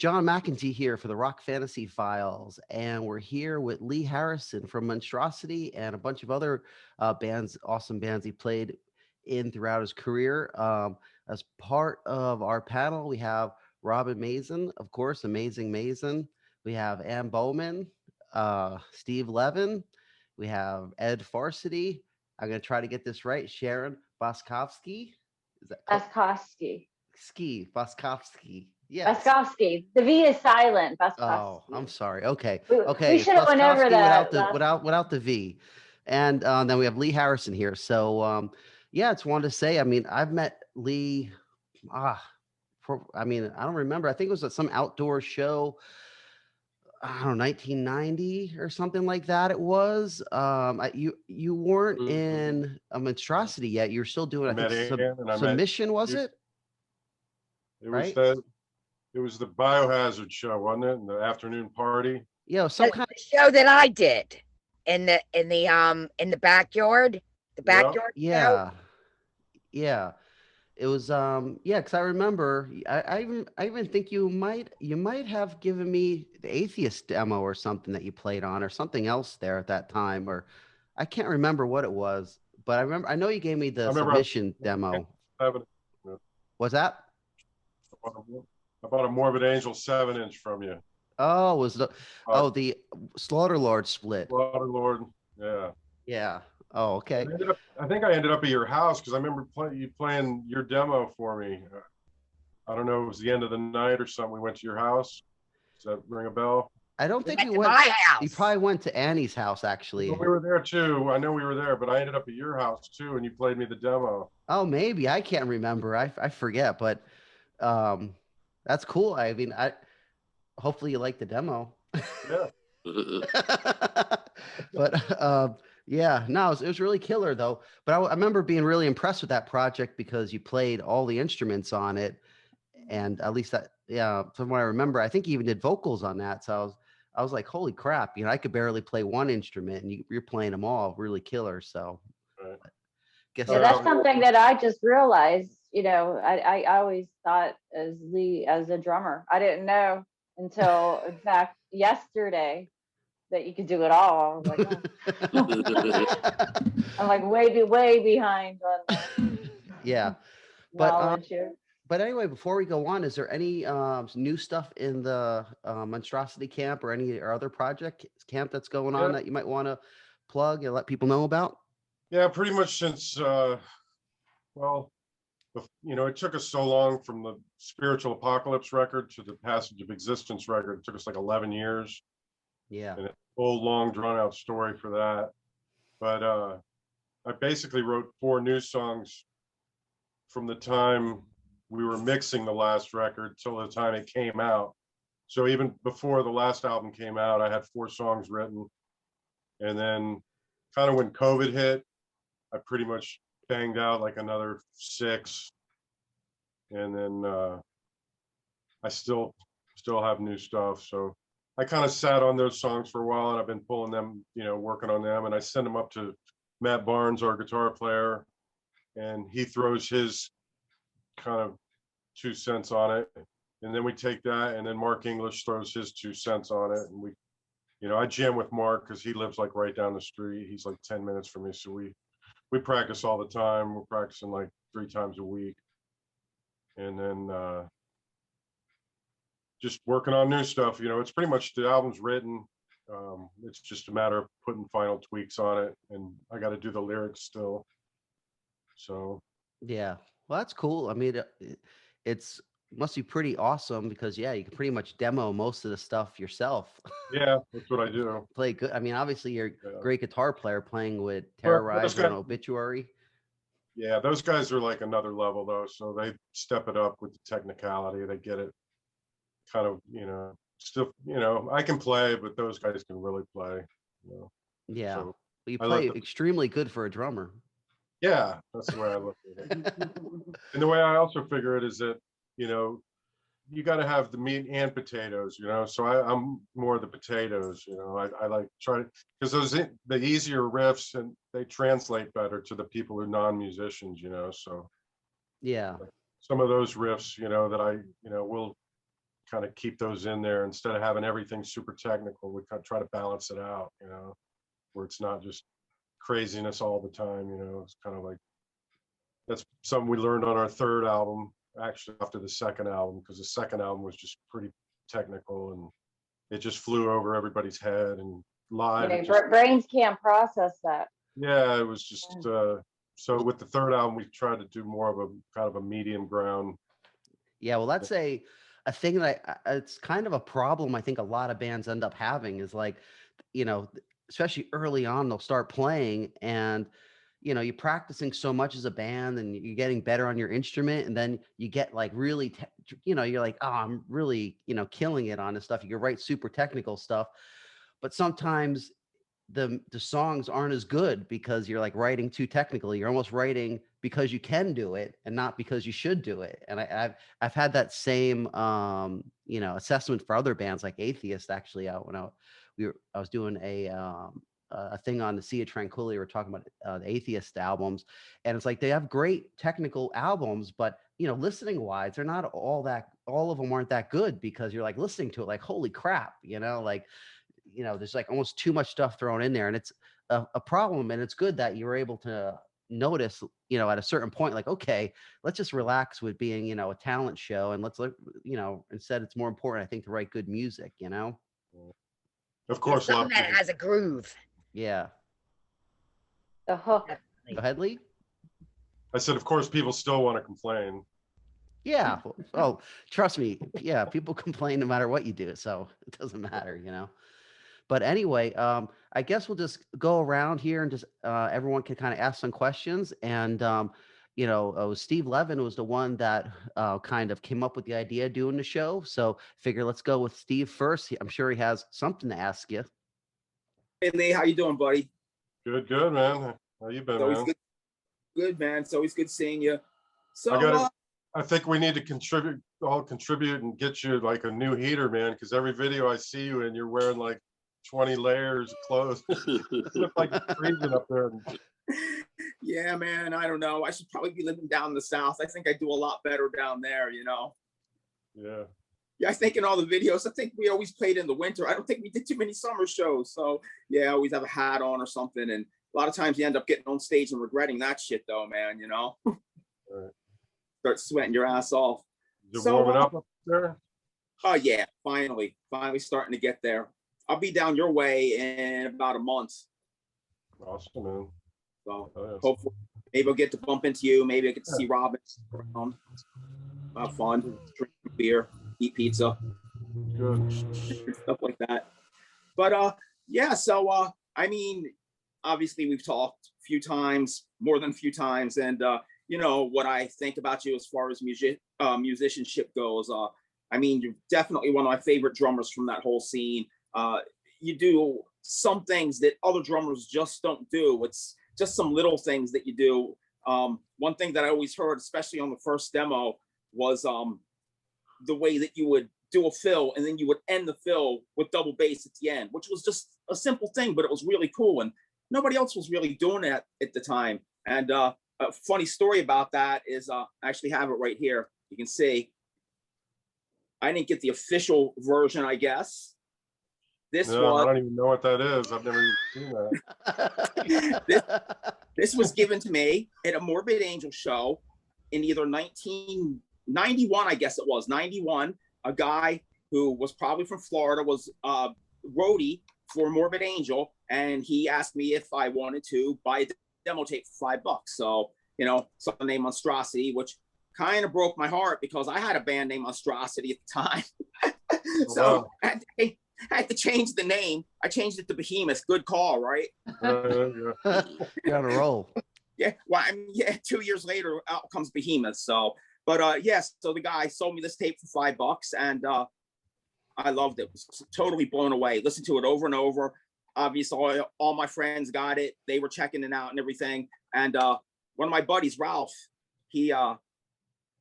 John McEntee here for the Rock Fantasy Files, and we're here with Lee Harrison from Monstrosity and a bunch of other bands, awesome bands he played in throughout his career. As part of our panel, we have Robin Mazen, of course, Amazing Mazen. We have AnneMarie Bowman, Steve Levin. We have Ed Farshty. I'm going to try to get this right. Sharon Bascovsky. Is that Bascovsky? Bascovsky. Yes. Bascovsky. The V is silent. Bascovsky. Oh, I'm sorry. Okay. We should have went over that without the V. And then we have Lee Harrison here. So yeah, it's wanted to say, I mean, I've met Lee. I don't remember. I think it was at some outdoor show. I don't know, 1990 or something like that. It was. You weren't in a Monstrosity yet. You're still doing, I think, Submission, was it? It was right? It was the Biohazard show, wasn't it? In the afternoon party. Yeah, some kind of show that I did in the backyard. The backyard. Yeah. Show. Yeah. It was because I remember I even think you might have given me the Atheist demo or something that you played on or something else there at that time, or I can't remember what it was, but I know you gave me the Submission demo. Was that? I bought a Morbid Angel 7-inch from you. Oh, was the the Slaughter Lord split. Slaughter Lord, yeah. Yeah. Oh, okay. I think I ended up at your house because I remember you playing your demo for me. I don't know, it was the end of the night or something. We went to your house. Does that ring a bell? I don't think we went. My house. You probably went to Annie's house, actually. Well, we were there too. I know we were there, but I ended up at your house too, and you played me the demo. Oh, maybe. I can't remember. I forget, but that's cool. I mean, hopefully you like the demo. Yeah. But yeah, no, it was really killer though. But I remember being really impressed with that project because you played all the instruments on it, and at least from what I remember, I think you even did vocals on that. So I was like, holy crap, I could barely play one instrument, and you're playing them all, really killer. So, guess that's something that I just realized. I always thought as Lee as a drummer. I didn't know until, in fact, yesterday that you could do it all. I was like, oh. I'm like way behind on yeah, but anyway, before we go on, is there any new stuff in the Monstrosity camp or any other project camp that's going on that you might want to plug and let people know about? Yeah, pretty much since it took us so long from the Spiritual Apocalypse record to the Passage of Existence record. It took us like 11 years. Yeah. And a whole long drawn out story for that. But I basically wrote 4 new songs from the time we were mixing the last record till the time it came out. So even before the last album came out, I had 4 songs written. And then kind of when COVID hit, I pretty much banged out like another 6. And then I still have new stuff. So I kind of sat on those songs for a while, and I've been pulling them, working on them, and I send them up to Matt Barnes, our guitar player, and he throws his kind of 2 cents on it. And then we take that, and then Mark English throws his 2 cents on it. And we, I jam with Mark because he lives like right down the street. He's like 10 minutes from me. So we practice all the time. We're practicing like 3 times a week. And then just working on new stuff. It's pretty much the album's written. It's just a matter of putting final tweaks on it, and I got to do the lyrics still. So yeah, well, that's cool. I mean, it's must be pretty awesome because you can pretty much demo most of the stuff yourself. Yeah, that's what I do. Play good. I mean, obviously you're a great guitar player playing with Terrorizer and Obituary. Yeah, those guys are like another level though, so they step it up with the technicality. They get it kind of, still, I can play, but those guys can really play. Yeah, so you play extremely good for a drummer. Yeah, that's the way I look at it. And the way I also figure it is that, you got to have the meat and potatoes, so I'm more the potatoes, I like try to, because the easier riffs, and they translate better to the people who are non-musicians, so yeah, some of those riffs, that I, will kind of keep those in there instead of having everything super technical. We kind of try to balance it out, you know, where it's not just craziness all the time, you know. It's kind of like, that's something we learned on our third album, actually after the second album, because the second album was just pretty technical and it just flew over everybody's head, and live. You know, brains can't process that. Yeah, it was just, so with the third album, we tried to do more of a kind of a medium ground. Yeah, well, that's a thing that it's kind of a problem I think a lot of bands end up having is like, you know, especially early on, they'll start playing and, you know, you're practicing so much as a band and you're getting better on your instrument. And then you get like really, you know, you're like, oh, I'm really, you know, killing it on this stuff. You can write super technical stuff, but sometimes the songs aren't as good because you're like writing too technically. You're almost writing because you can do it and not because you should do it. And I've had that same you know, assessment for other bands like Atheist. Actually, when I was doing a thing on the Sea of Tranquility, we were talking about the Atheist albums, and it's like they have great technical albums, but you know, listening wise, they're not all of them aren't that good because you're like listening to it like, holy crap, you know, like, you know, there's like almost too much stuff thrown in there, and it's a problem. And it's good that you were able to notice, you know, at a certain point, like, okay, let's just relax with being, you know, a talent show, and let's look, you know, instead it's more important, I think, to write good music, you know. Of course, something that has a groove. Yeah. The hook. Go ahead, Lee. I said, of course, people still want to complain. Yeah. Oh, trust me. Yeah, people complain no matter what you do, so it doesn't matter, you know. But anyway, I guess we'll just go around here and just everyone can kind of ask some questions. And you know, Steve Levin was the one that kind of came up with the idea of doing the show. So figure let's go with Steve first. I'm sure he has something to ask you. Hey Lee, how you doing, buddy? Good, man. How you been, Always man? good, man. It's always good seeing you. So I think we need to contribute and get you like a new heater, man, because every video I see you in, you're wearing like 20 layers of clothes. You look like you're freezing up there. Yeah, man, I don't know. I should probably be living down in the South. I think I do a lot better down there, you know? Yeah. Yeah, I think in all the videos, I think we always played in the winter. I don't think we did too many summer shows. So yeah, I always have a hat on or something. And a lot of times you end up getting on stage and regretting that shit though, man, you know? Right. Start sweating your ass off. Is it warming up there? Oh yeah, finally starting to get there. I'll be down your way in about a month. Awesome, man. So hopefully maybe I'll get to bump into you. Maybe I get to see Robin. Have fun, drink beer, eat pizza, good stuff like that. But yeah, so I mean, obviously we've talked a few times, more than a few times, and you know what I think about you as far as musicianship goes. I mean, you're definitely one of my favorite drummers from that whole scene. You do some things that other drummers just don't do. It's just some little things that you do. One thing that I always heard, especially on the first demo, was the way that you would do a fill and then you would end the fill with double bass at the end, which was just a simple thing, but it was really cool. And nobody else was really doing that at the time. And a funny story about that is I actually have it right here. You can see. I didn't get the official version, I guess. This I don't even know what that is. I've never seen that. this was given to me at a Morbid Angel show in either 1991, I guess it was, 91. A guy who was probably from Florida was roadie for Morbid Angel, and he asked me if I wanted to buy a demo tape for $5. So, you know, something named Monstrosity, which kind of broke my heart because I had a band named Monstrosity at the time. So I had to change the name. I changed it to Behemoth. Good call, right? You're on a roll. Yeah. Well, I mean, yeah. 2 years later, out comes Behemoth. So, but yes. So the guy sold me this tape for $5, and I loved it. Was totally blown away. Listened to it over and over. Obviously, all my friends got it. They were checking it out and everything. And one of my buddies, Ralph, he had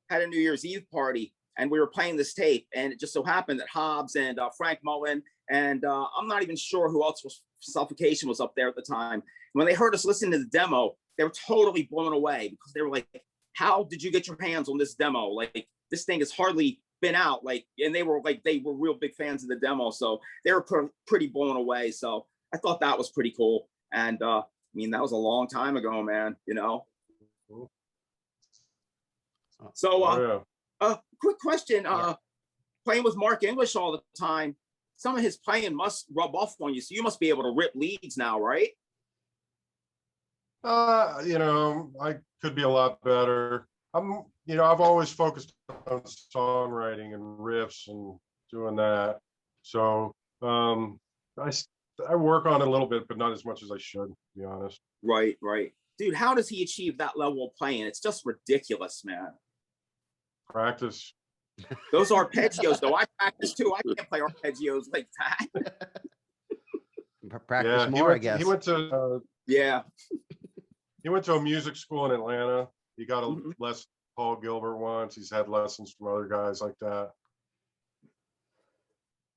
a New Year's Eve party, and we were playing this tape, and it just so happened that Hobbs and Frank Mullen and I'm not even sure who else was. Suffocation was up there at the time. When they heard us listen to the demo, they were totally blown away because they were like, "How did you get your hands on this demo? Like, this thing is hardly been out, like, and they were real big fans of the demo, so they were pretty blown away. So I thought that was pretty cool. And I mean, that was a long time ago, man, you know. So quick question, playing with Mark English all the time, some of his playing must rub off on you, so you must be able to rip leads now, right? You know, I could be a lot better. You know, I've always focused on songwriting and riffs and doing that. So I work on it a little bit, but not as much as I should, to be honest. Right. Dude, how does he achieve that level of playing? It's just ridiculous, man. Practice. Those arpeggios, though, I practice too. I can't play arpeggios like that. Practice more, I guess. He went to he went to a music school in Atlanta. He got a lesson from Paul Gilbert once. He's had lessons from other guys like that.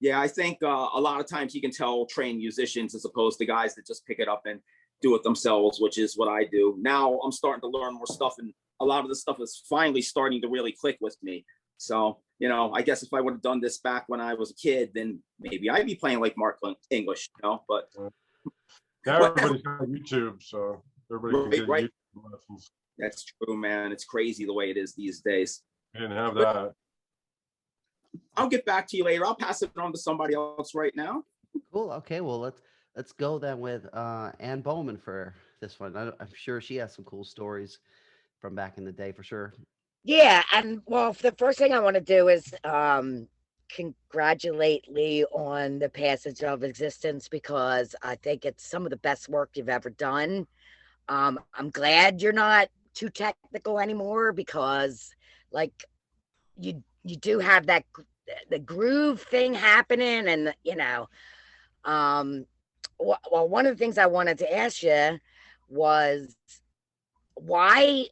Yeah, I think a lot of times you can tell trained musicians as opposed to guys that just pick it up and do it themselves, which is what I do. Now I'm starting to learn more stuff, and a lot of the stuff is finally starting to really click with me. So, you know, I guess if I would have done this back when I was a kid, then maybe I'd be playing like Mark English, you know, but. Now everybody's on YouTube, so everybody can get YouTube lessons. That's true, man. It's crazy the way it is these days. We didn't have that. I'll get back to you later. I'll pass it on to somebody else right now. Cool. Okay. Well, let's go then with AnneMarie Bowman for this one. I'm sure she has some cool stories from back in the day, for sure. Yeah, and well, the first thing I want to do is congratulate Lee on the passage of existence, because I think it's some of the best work you've ever done. I'm glad you're not too technical anymore, because like you do have that the groove thing happening, and you know, well, one of the things I wanted to ask you was why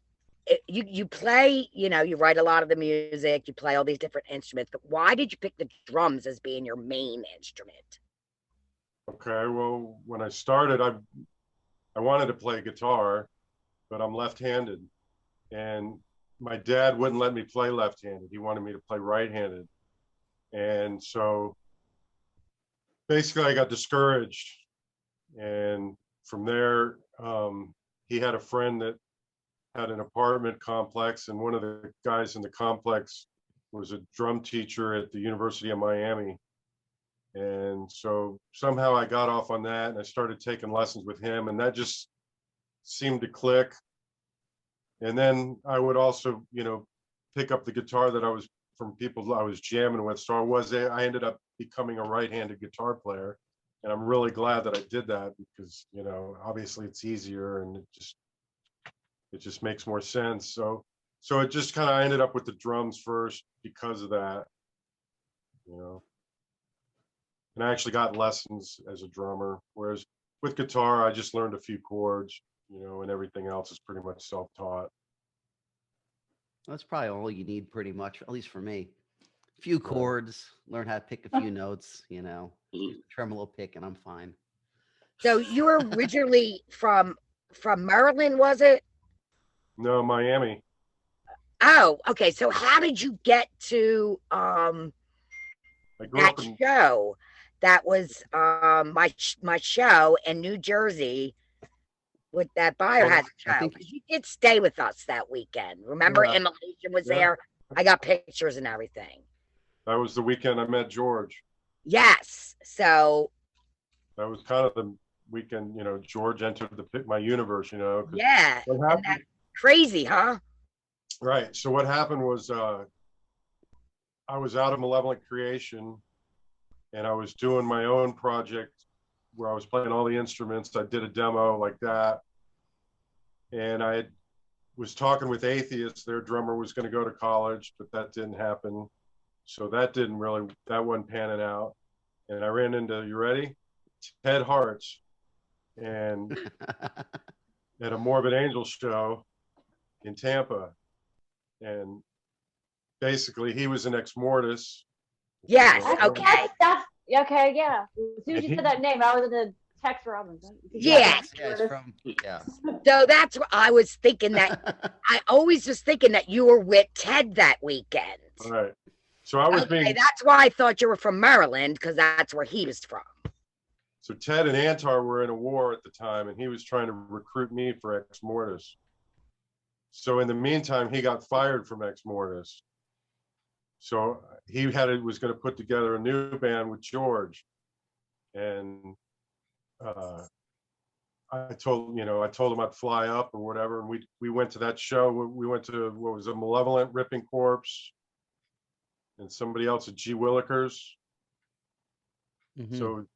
you play, you know, you write a lot of the music, you play all these different instruments, but why did you pick the drums as being your main instrument? Okay, well, when I started, I wanted to play guitar, but I'm left-handed, and my dad wouldn't let me play left-handed. He wanted me to play right-handed, and so basically I got discouraged, and from there he had a friend that had an apartment complex, and one of the guys in the complex was a drum teacher at the University of Miami. And so somehow I got off on that, and I started taking lessons with him, and that just seemed to click. And then I would also, you know, pick up the guitar that I was from people I was jamming with. So I ended up becoming a right-handed guitar player, and I'm really glad that I did that, because, you know, obviously it's easier, and it just makes more sense. So it just kind of ended up with the drums first because of that, you know. And I actually got lessons as a drummer, whereas with guitar, I just learned a few chords, you know, and everything else is pretty much self-taught. That's probably all you need, pretty much, at least for me. A few chords, learn how to pick a few notes, you know, tremolo pick, and I'm fine. So you were originally from Maryland, was it? No, Miami. Oh, okay. So how did you get to that show? That was my show in New Jersey with that biohazard show. You did stay with us that weekend. Remember, Immolation was there. I got pictures and everything. That was the weekend I met George. Yes. So that was kind of the weekend, you know, George entered my universe, you know. Yeah. And that's crazy, huh? Right. So what happened was I was out of Malevolent Creation, and I was doing my own project where I was playing all the instruments. I did a demo like that, and I was talking with Atheists. Their drummer was going to go to college, but that didn't happen. So that wasn't panning out. And I ran into, you ready? Ted Hartz, and at a Morbid Angel show in Tampa. And basically he was an ex mortis. Yes. Okay. Okay. Yeah. As soon as you said that name, I was in the text room. Yes. Yeah. So that's what I was thinking, that I always was thinking that you were with Ted that weekend. All right. So I was Okay, being, that's why I thought you were from Maryland, because that's where he was from. so Ted and Antar were in a war at the time, and he was trying to recruit me for Ex Mortis. So in the meantime, he got fired from Ex Mortis. So he was going to put together a new band with George. And I told him I'd fly up or whatever. And we went to that show. We went to, what was it, Malevolent Ripping Corpse and somebody else at G. Willikers. Mhm.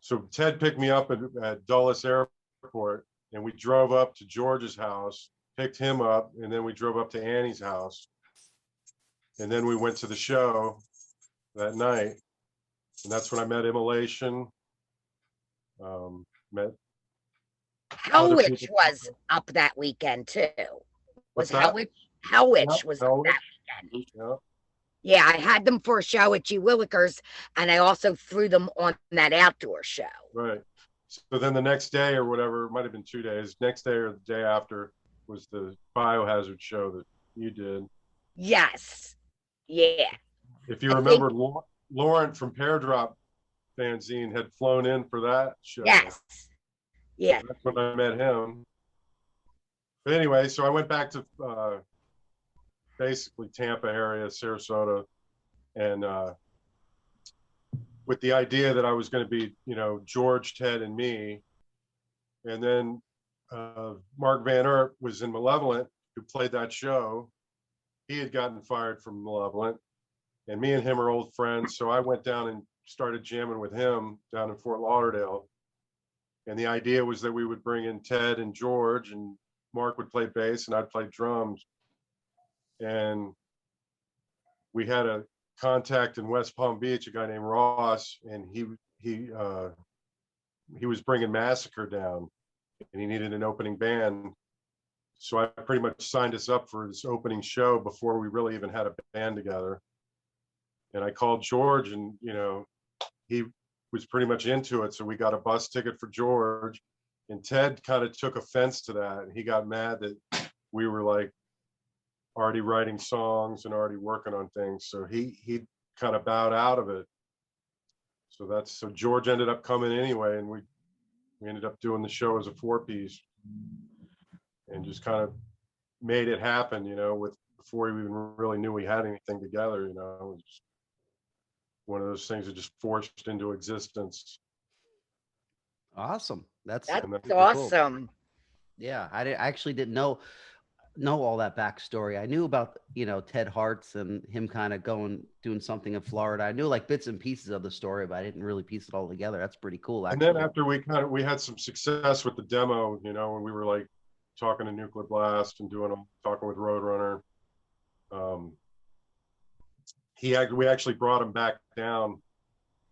So Ted picked me up at Dulles Airport, and we drove up to George's house, picked him up, and then we drove up to Annie's house. And then we went to the show that night. And that's when I met Immolation. Met Hellwitch was up that weekend too. Was Hellwitch? Hellwitch was up that weekend. Yeah. Yeah, I had them for a show at G. Willikers, and I also threw them on that outdoor show. Right. So then the next day or whatever, it might have been 2 days, next day or the day after was the Biohazard show that you did. Yes. Yeah. If you remember, Lauren from Pear Drop fanzine had flown in for that show. Yes. Yeah. So that's when I met him. But anyway, so I went back to basically Tampa area, Sarasota, and with the idea that I was going to be, George, Ted, and me. And then Mark Van Earp was in Malevolent, who played that show. He had gotten fired from Malevolent, and me and him are old friends. So I went down and started jamming with him down in Fort Lauderdale. And the idea was that we would bring in Ted and George, and Mark would play bass and I'd play drums. And we had a contact in West Palm Beach, a guy named Ross, and he was bringing Massacre down, and he needed an opening band. So I pretty much signed us up for this opening show before we really even had a band together. And I called George, and he was pretty much into it. So we got a bus ticket for George, and Ted kind of took offense to that, and he got mad that we were like already writing songs and already working on things. So he kind of bowed out of it. So George ended up coming anyway, and we ended up doing the show as a 4-piece and just kind of made it happen, with before we even really knew we had anything together. It was just one of those things that just forced into existence. Awesome. That's awesome. Cool. Yeah, I actually didn't know all that backstory. I knew about Ted Hart's and him kind of doing something in Florida. I knew like bits and pieces of the story, but I didn't really piece it all together. That's pretty cool. Actually. And then after we had some success with the demo, when we were like talking to Nuclear Blast and talking with Roadrunner. We actually brought him back down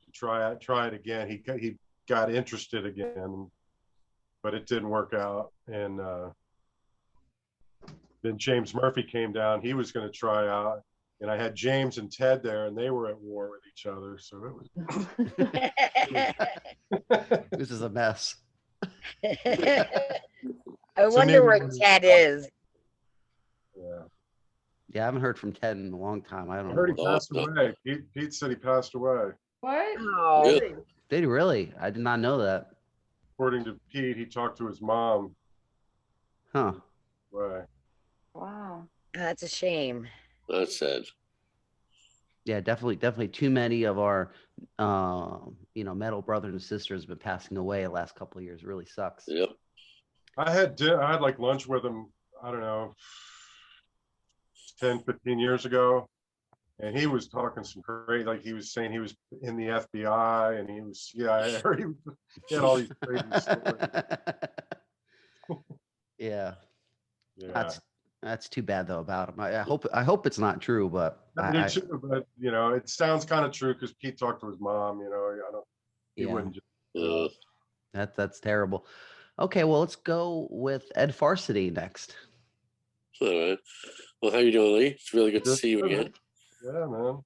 to try it again. He got interested again, but it didn't work out. And then James Murphy came down. He was going to try out, and I had James and Ted there, and they were at war with each other. So it was. This is a mess. I wonder where Ted is. Yeah. Yeah, I haven't heard from Ted in a long time. I don't know. I heard he passed away. Pete said he passed away. What? Oh. Really? Did he really? I did not know that. According to Pete, he talked to his mom. Huh. Right. Wow. That's a shame. That's sad. Yeah, definitely too many of our metal brothers and sisters have been passing away the last couple of years. It really sucks. Yep. I had like lunch with him, I don't know, 10, 15 years ago. And he was talking some crazy, like he was saying he was in the FBI and he was CIA. He had all these crazy stories. Yeah. Yeah. That's too bad though about him. I hope it's not true, but but it sounds kind of true because Pete talked to his mom. He wouldn't just. That's terrible. Okay, well let's go with Ed Farshty next. All right. Well, how you doing, Lee? It's really good to see you again. Yeah, man.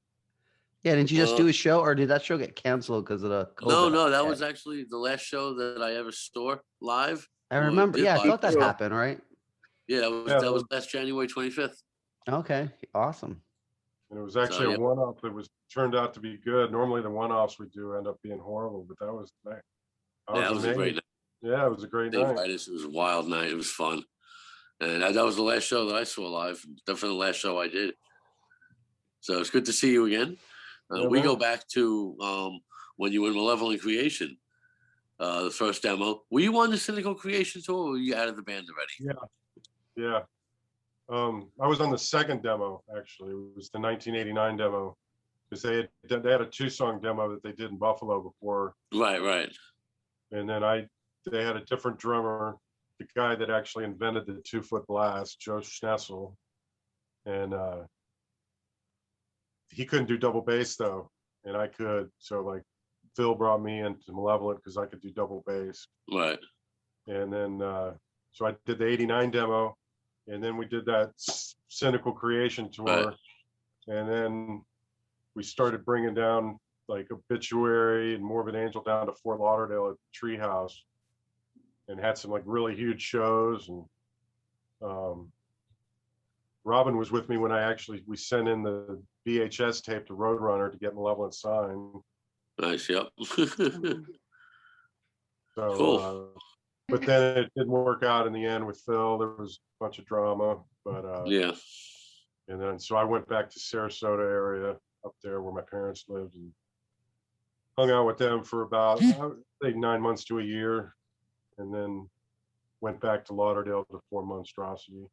Yeah, didn't you just do a show, or did that show get canceled because of the COVID? No, that was actually the last show that I ever saw live. I remember. Yeah, I thought that happened, right? Yeah, that was last January 25th. Okay, awesome. And it was actually a one-off that was turned out to be good. Normally the one-offs we do end up being horrible, but that was nice. Yeah, it was a great night. Yeah, it was a great night. It was a wild night. It was fun. And that was the last show that I saw live. Definitely the last show I did. So it's good to see you again. We go back to when you were in Malevolent Creation, the first demo. Were you on the Cynical Creation tour, or were you out of the band already? Yeah. I was on the second demo, actually. It was the 1989 demo, because they had a 2-song demo that they did in Buffalo before. Right. And then they had a different drummer, the guy that actually invented the 2-foot blast, Joe Schnessel. And he couldn't do double bass though, and I could. So like Phil brought me into Malevolent because I could do double bass. Right. And then so I did the 89 demo, and then we did that Cynical Creation tour. Right. And then we started bringing down like Obituary and Morbid Angel down to Fort Lauderdale at Treehouse, and had some like really huge shows. And Robin was with me when we sent in the VHS tape to Roadrunner to get Malevolent signed. Nice, yep. So, cool. But then it didn't work out in the end with Phil. There was a bunch of drama, but yeah. And then so I went back to Sarasota area up there where my parents lived, and hung out with them for about I think 9 months to a year, and then went back to Lauderdale to form Monstrosity.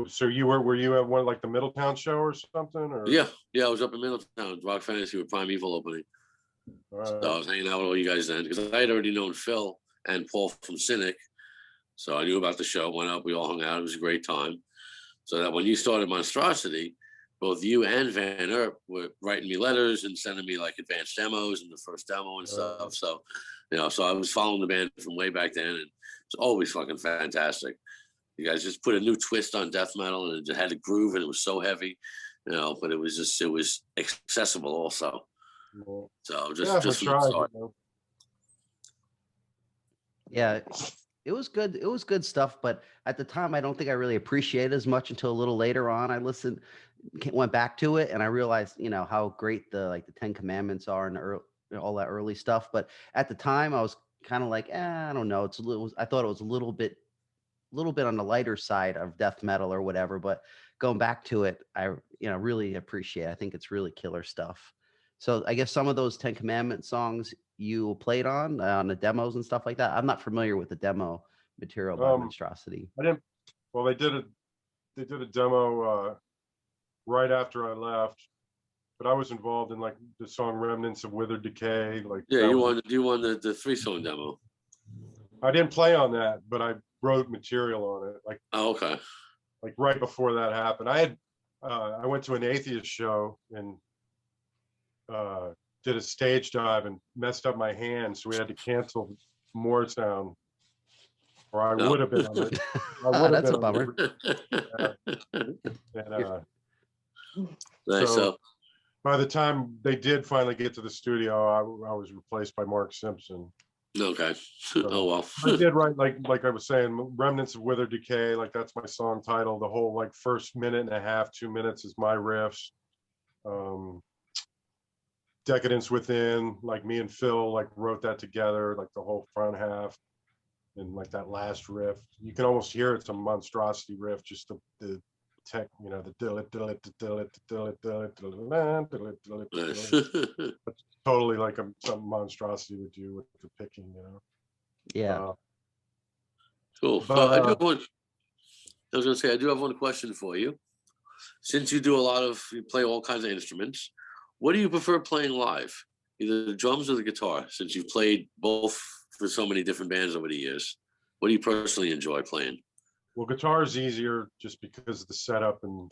So were you at one like the Middletown show or something? Or yeah, I was up in Middletown, Rock Fantasy with Primeval opening. Right. So I was hanging out with all you guys then, because I had already known Phil and Paul from Cynic, so I knew about the show. Went up, we all hung out. It was a great time. So that when you started Monstrosity, both you and Van Earp were writing me letters and sending me like advanced demos and the first demo and stuff. So, so I was following the band from way back then, and it's always fucking fantastic. You guys just put a new twist on death metal, and it had a groove, and it was so heavy, but it was accessible also. So just from the start. Yeah, it was good. It was good stuff, but at the time, I don't think I really appreciated it as much until a little later on. I went back to it, and I realized, how great the 10 Commandments are and all that early stuff. But at the time, I was kind of like, I don't know. I thought it was a little bit on the lighter side of death metal or whatever. But going back to it, I really appreciate it. I think it's really killer stuff. So I guess some of those 10 Commandments songs you played on the demos and stuff like that. I'm not familiar with the demo material by Monstrosity. I didn't. Well, they did a demo right after I left, but I was involved in like the song "Remnants of Withered Decay." Like you won the 3-song demo. I didn't play on that, but I wrote material on it. Like okay. Like right before that happened, I went to an Atheist show and did a stage dive and messed up my hand, so we had to cancel Moortown, or I would have been on it. That's a bummer. So by the time they did finally get to the studio, I was replaced by Mark Simpson. Okay. So oh well. I did write like I was saying, Remnants of Withered Decay, like that's my song title. The whole like first minute and a half, 2 minutes is my riffs. Decadence Within, like me and Phil like wrote that together, like the whole front half, and like that last riff, you can almost hear it's a Monstrosity riff, just the tech, the but totally like something Monstrosity would do with the picking, Yeah. Cool. But, I was gonna say I do have one question for you. Since you play all kinds of instruments, what do you prefer playing live? Either the drums or the guitar, since you've played both for so many different bands over the years. What do you personally enjoy playing? Well, guitar is easier just because of the setup and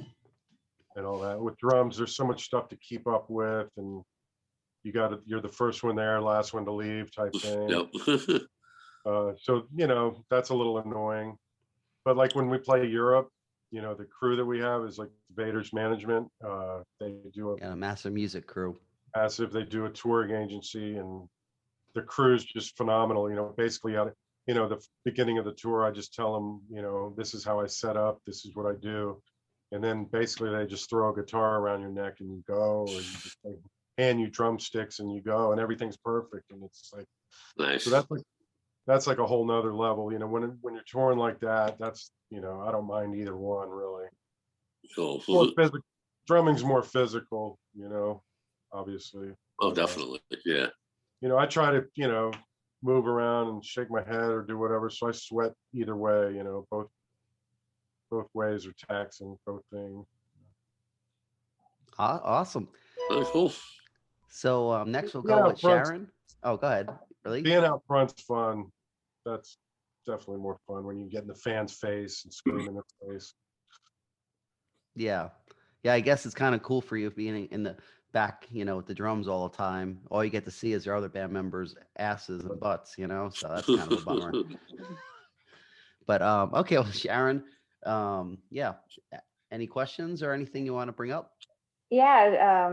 all that. With drums, there's so much stuff to keep up with, and you're the first one there, last one to leave type thing. Yep. So, that's a little annoying. But like when we play Europe, the crew that we have is like Vader's Management. They do a massive music crew. Massive. They do a touring agency, and the crew's just phenomenal. Basically, the beginning of the tour, I just tell them, this is how I set up. This is what I do. and then basically they just throw a guitar around your neck and you go, or you just like, hand you drumsticks and you go, and everything's perfect. And it's like, Nice. so that's like a whole nother level, you know, when you're touring like that. That's, you know, I don't mind either one really. Cool. More physical. Drumming's more physical, you know, obviously. Oh, definitely. Yeah. You know, I try to, you know, move around and shake my head or do whatever, so I sweat either way, you know, both ways are taxing, both things. Awesome. Oh, cool. So next we'll Yeah, go with front- Sharon. Oh, go ahead. Really? Being out front's fun. That's definitely more fun when you get in the fan's face and scream in their face. Yeah. Yeah, I guess it's kind of cool for you being in the back, you know, with the drums all the time. All you get to see is your other band members' asses and butts, you know, so that's kind of a bummer. But okay, well, Sharon, yeah. Any questions or anything you want to bring up? Yeah,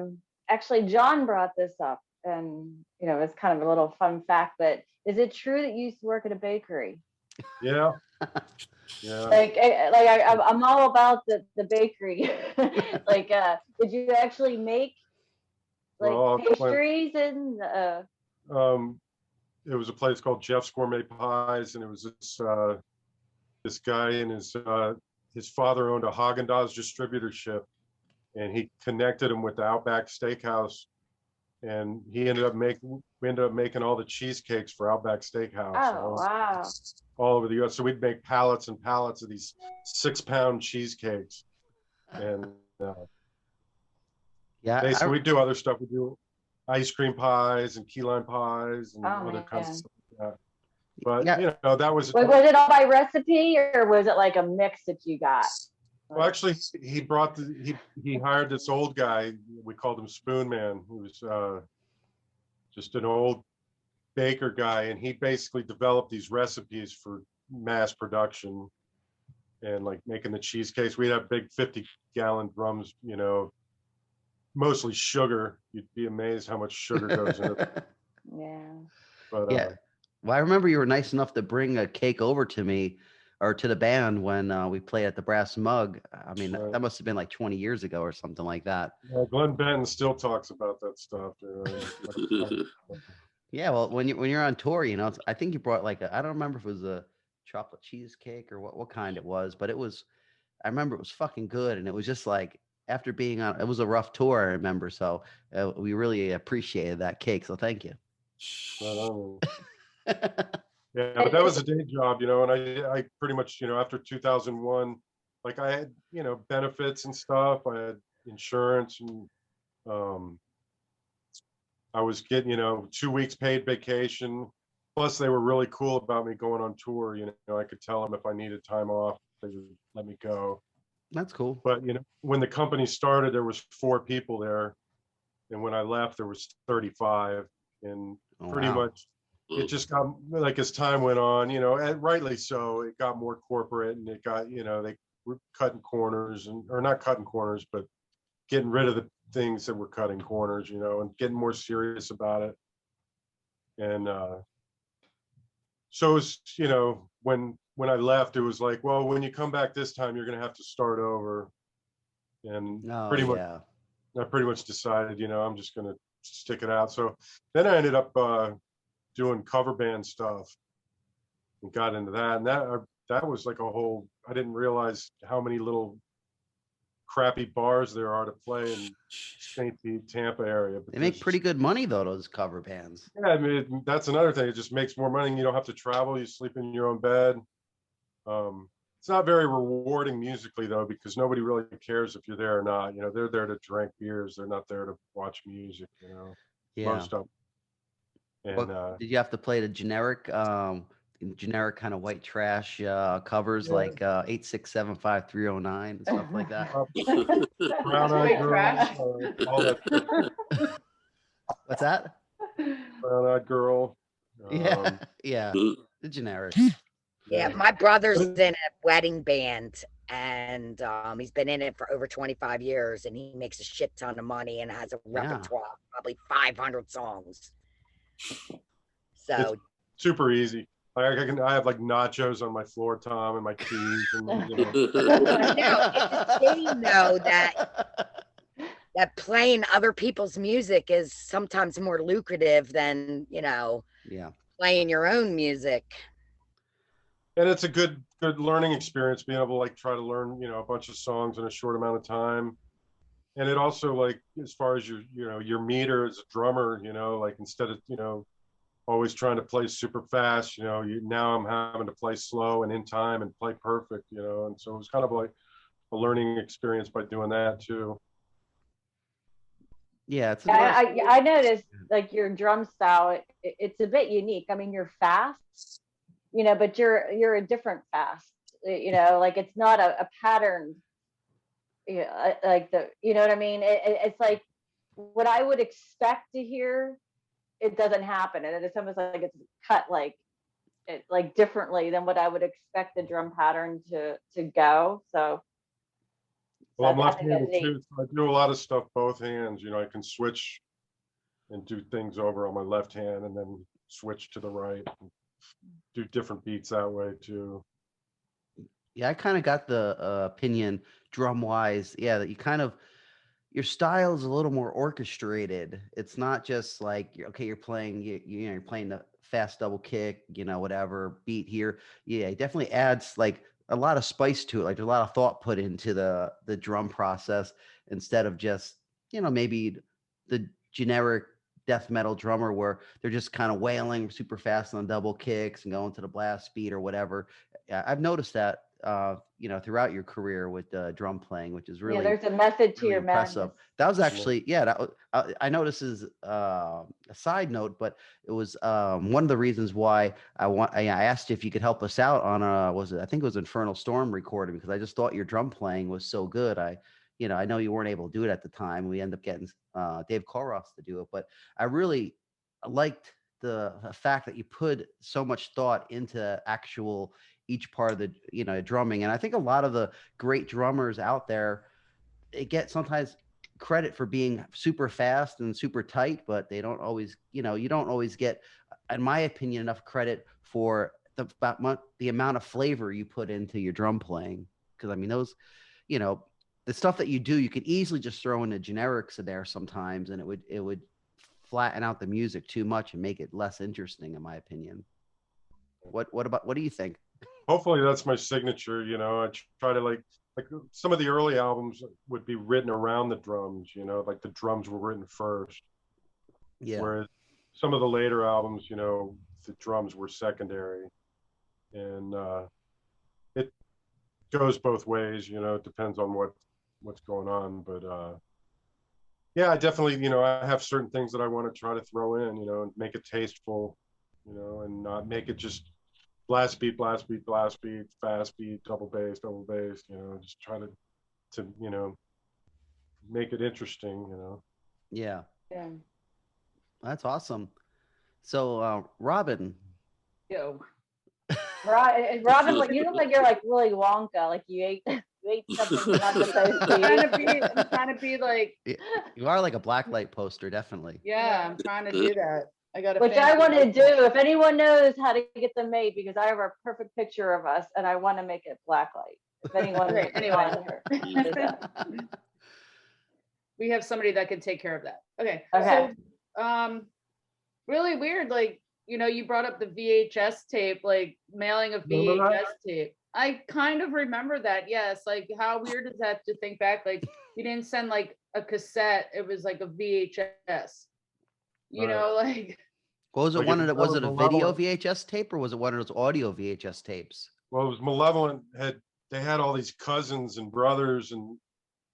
actually, John brought this up, and you know, it's kind of a little fun fact. But is it true that you used to work at a bakery? Yeah. Yeah. I'm all about the bakery. Like, did you actually make like Well, pastries and? It was a place called Jeff's Gourmet Pies, and it was this guy and his father owned a Haagen-Dazs distributorship, and he connected him with the Outback Steakhouse, and we ended up making all the cheesecakes for Outback Steakhouse. Oh, wow. All over the U.S. So we'd make pallets and pallets of these 6-pound cheesecakes, and yeah, basically we do other stuff. We do ice cream pies and key lime pies and other kinds of stuff like that. But yeah. you know, that was. Was it all by recipe, or was it like a mix that you got? Well, actually, he hired this old guy. We called him Spoon Man, who was just an old baker guy, and he basically developed these recipes for mass production and like making the cheesecakes. We'd have big 50-gallon drums, you know, mostly sugar. You'd be amazed how much sugar goes in it. Yeah. But yeah. Well, I remember you were nice enough to bring a cake over to me or to the band when we played at the Brass Mug. I mean, Right. that must have been like 20 years ago or something like that. Glenn Benton still talks about that stuff. Yeah, well, when you're on tour, you know, I think you brought like I don't remember if it was a chocolate cheesecake or what kind it was, but I remember it was fucking good, and it was just like after being on, it was a rough tour, I remember, so we really appreciated that cake, so thank you. Yeah, but that was a day job, you know, and I pretty much, you know, after 2001, like I had, you know, benefits and stuff. I had insurance, and I was getting, you know, 2 weeks paid vacation. Plus, they were really cool about me going on tour. You know, I could tell them if I needed time off, they would let me go. That's cool. But, you know, when the company started, there was 4 people there. And when I left, there was 35. And pretty much it just got, like, as time went on, you know, and rightly so, it got more corporate, and it got, you know, they were cutting corners, or not cutting corners, but getting rid of the things that were cutting corners, you know, and getting more serious about it. And so it was, you know, when I left, it was like, well, when you come back this time, you're going to have to start over. And I pretty much decided, you know, I'm just going to stick it out. So then I ended up doing cover band stuff and got into that. And that was like a whole, I didn't realize how many little crappy bars there are to play in St. Pete, Tampa area. But they make pretty good money though, those cover bands. Yeah, I mean, that's another thing. It just makes more money. You don't have to travel. You sleep in your own bed. It's not very rewarding musically though, because nobody really cares if you're there or not. You know, they're there to drink beers. They're not there to watch music, you know. Yeah. Most of them. And did you have to play the generic kind of white trash covers like 8675309 and stuff like that? Brown Eyed Girl, all that. What's that? Brown Eyed Girl. Yeah, the generic. Yeah, my brother's in a wedding band, and he's been in it for over 25 years, and he makes a shit ton of money and has a repertoire of probably 500 songs. So it's super easy. I have like nachos on my floor, Tom, and my keys. And, you know. It's a shame though that playing other people's music is sometimes more lucrative than, you know, playing your own music. And it's a good learning experience, being able to like try to learn, you know, a bunch of songs in a short amount of time. And it also, like, as far as your meter as a drummer, you know, like instead of, you know, always trying to play super fast, you know, now I'm having to play slow and in time and play perfect, you know. And so it was kind of like a learning experience by doing that too. Yeah, it's I noticed like your drum style, it's a bit unique. I mean, you're fast, you know, but you're a different fast, you know, like it's not a pattern, you know, like you know what I mean? It's like what I would expect to hear, it doesn't happen. And it's almost like it's cut like differently than what I would expect the drum pattern to go. So well, I'm left-handed too, so I do a lot of stuff both hands. You know, I can switch and do things over on my left hand and then switch to the right and do different beats that way too. Yeah, I kind of got the opinion drum-wise, that you kind of, your style is a little more orchestrated. It's not just like, you're playing, you're playing the fast double kick, you know, whatever beat here. Yeah, it definitely adds like a lot of spice to it. Like there's a lot of thought put into the drum process instead of just, you know, maybe the generic death metal drummer where they're just kind of wailing super fast on double kicks and going to the blast beat or whatever. I've noticed that you know, throughout your career with drum playing, which is really, there's a method to really your impressive. madness. That was actually, I know this is a side note, but it was one of the reasons why I asked you if you could help us out on I think it was Infernal Storm recording, because I just thought your drum playing was so good. I know you weren't able to do it at the time. We ended up getting Dave Koros to do it, but I really liked the fact that you put so much thought into actual each part of the drumming. And I think a lot of the great drummers out there, they get sometimes credit for being super fast and super tight, but they don't always, you don't always get, in my opinion, enough credit for the amount of flavor you put into your drum playing. Because I mean, those, the stuff that you do, you could easily just throw in the generics in there sometimes, and it would flatten out the music too much and make it less interesting, in my opinion. What do you think? Hopefully that's my signature. I try to like some of the early albums would be written around the drums, like the drums were written first. Yeah. Whereas some of the later albums, the drums were secondary. And it goes both ways, it depends on what's going on. But yeah, I definitely, I have certain things that I want to try to throw in, and make it tasteful, and not make it just blast beat, blast beat, blast beat, fast beat, double bass, just try to make it interesting, Yeah. Yeah. That's awesome. So, Robin. Yo. Robin, you look like you're like Willy Wonka, like you ate something you're not supposed to eat. I'm trying to be like. You are like a blacklight poster, definitely. Yeah, I'm trying to do that. Which I want to do. If anyone knows how to get them made, because I have a perfect picture of us, and I want to make it blacklight. If anyone, anyway, we have somebody that can take care of that. Okay. So, really weird. Like, you brought up the VHS tape, like mailing of VHS tape. I kind of remember that. Yes. Like, how weird is that to think back? Like, you didn't send like a cassette. It was like a VHS. Like. Was it was it a video VHS tape, or was it one of those audio VHS tapes? Well, it was Malevolent. They had all these cousins and brothers and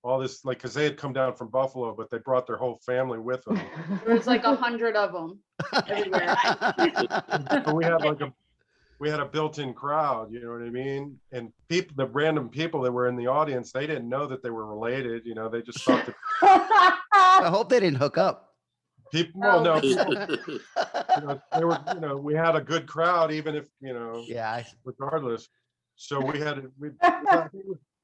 all this, like, because they had come down from Buffalo, but they brought their whole family with them. There was like 100 of them everywhere. But we had a built-in crowd, you know what I mean? And the random people that were in the audience, they didn't know that they were related. They just thought that. I hope they didn't hook up. People, they were, we had a good crowd, even if, regardless. So we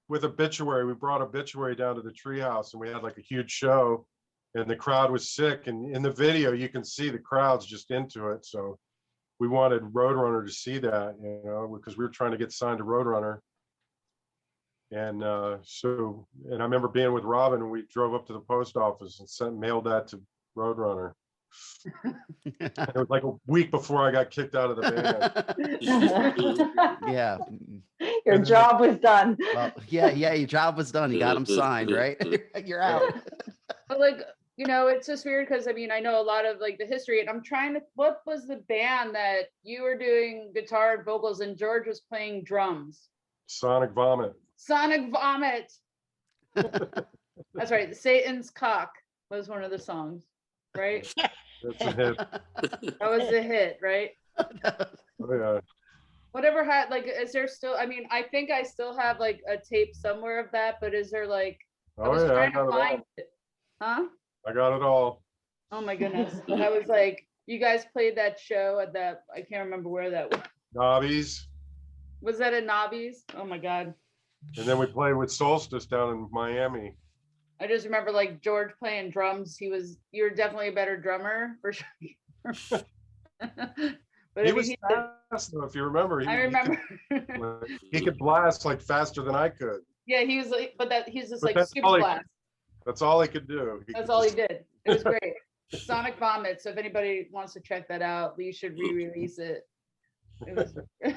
with Obituary, we brought Obituary down to the treehouse, and we had like a huge show, and the crowd was sick. And in the video, you can see the crowd's just into it. So we wanted Roadrunner to see that, you know, because we were trying to get signed to Roadrunner. And and I remember being with Robin, and we drove up to the post office and mailed that to Roadrunner. It was like a week before I got kicked out of the band. Yeah. Your job was done. Well, yeah, your job was done. You got them signed, right? You're out. But like, you know, it's just weird because I mean, I know a lot of like the history, and I'm trying to. What was the band that you were doing guitar and vocals, and George was playing drums? Sonic Vomit. Sonic Vomit. That's right. Satan's Cock was one of the songs, right? That's a hit. That was a hit, right? Oh, yeah. Whatever had like, is there still? I mean, I think I still have like a tape somewhere of that, but is there like? I was trying to find it. Huh? I got it all. Oh my goodness! I was like, you guys played that show at that. I can't remember where that was. Nobbies. Was that at Nobbies? Oh my god! And then we played with Solstice down in Miami. I just remember like George playing drums. You're definitely a better drummer for sure. But he was fast though, if you remember. I remember. He could blast like faster than I could. Yeah, he was like, he's just like super blast. That's all he could do. That's all he did. It was great. Sonic Vomit. So if anybody wants to check that out, Lee should re-release it. It was... I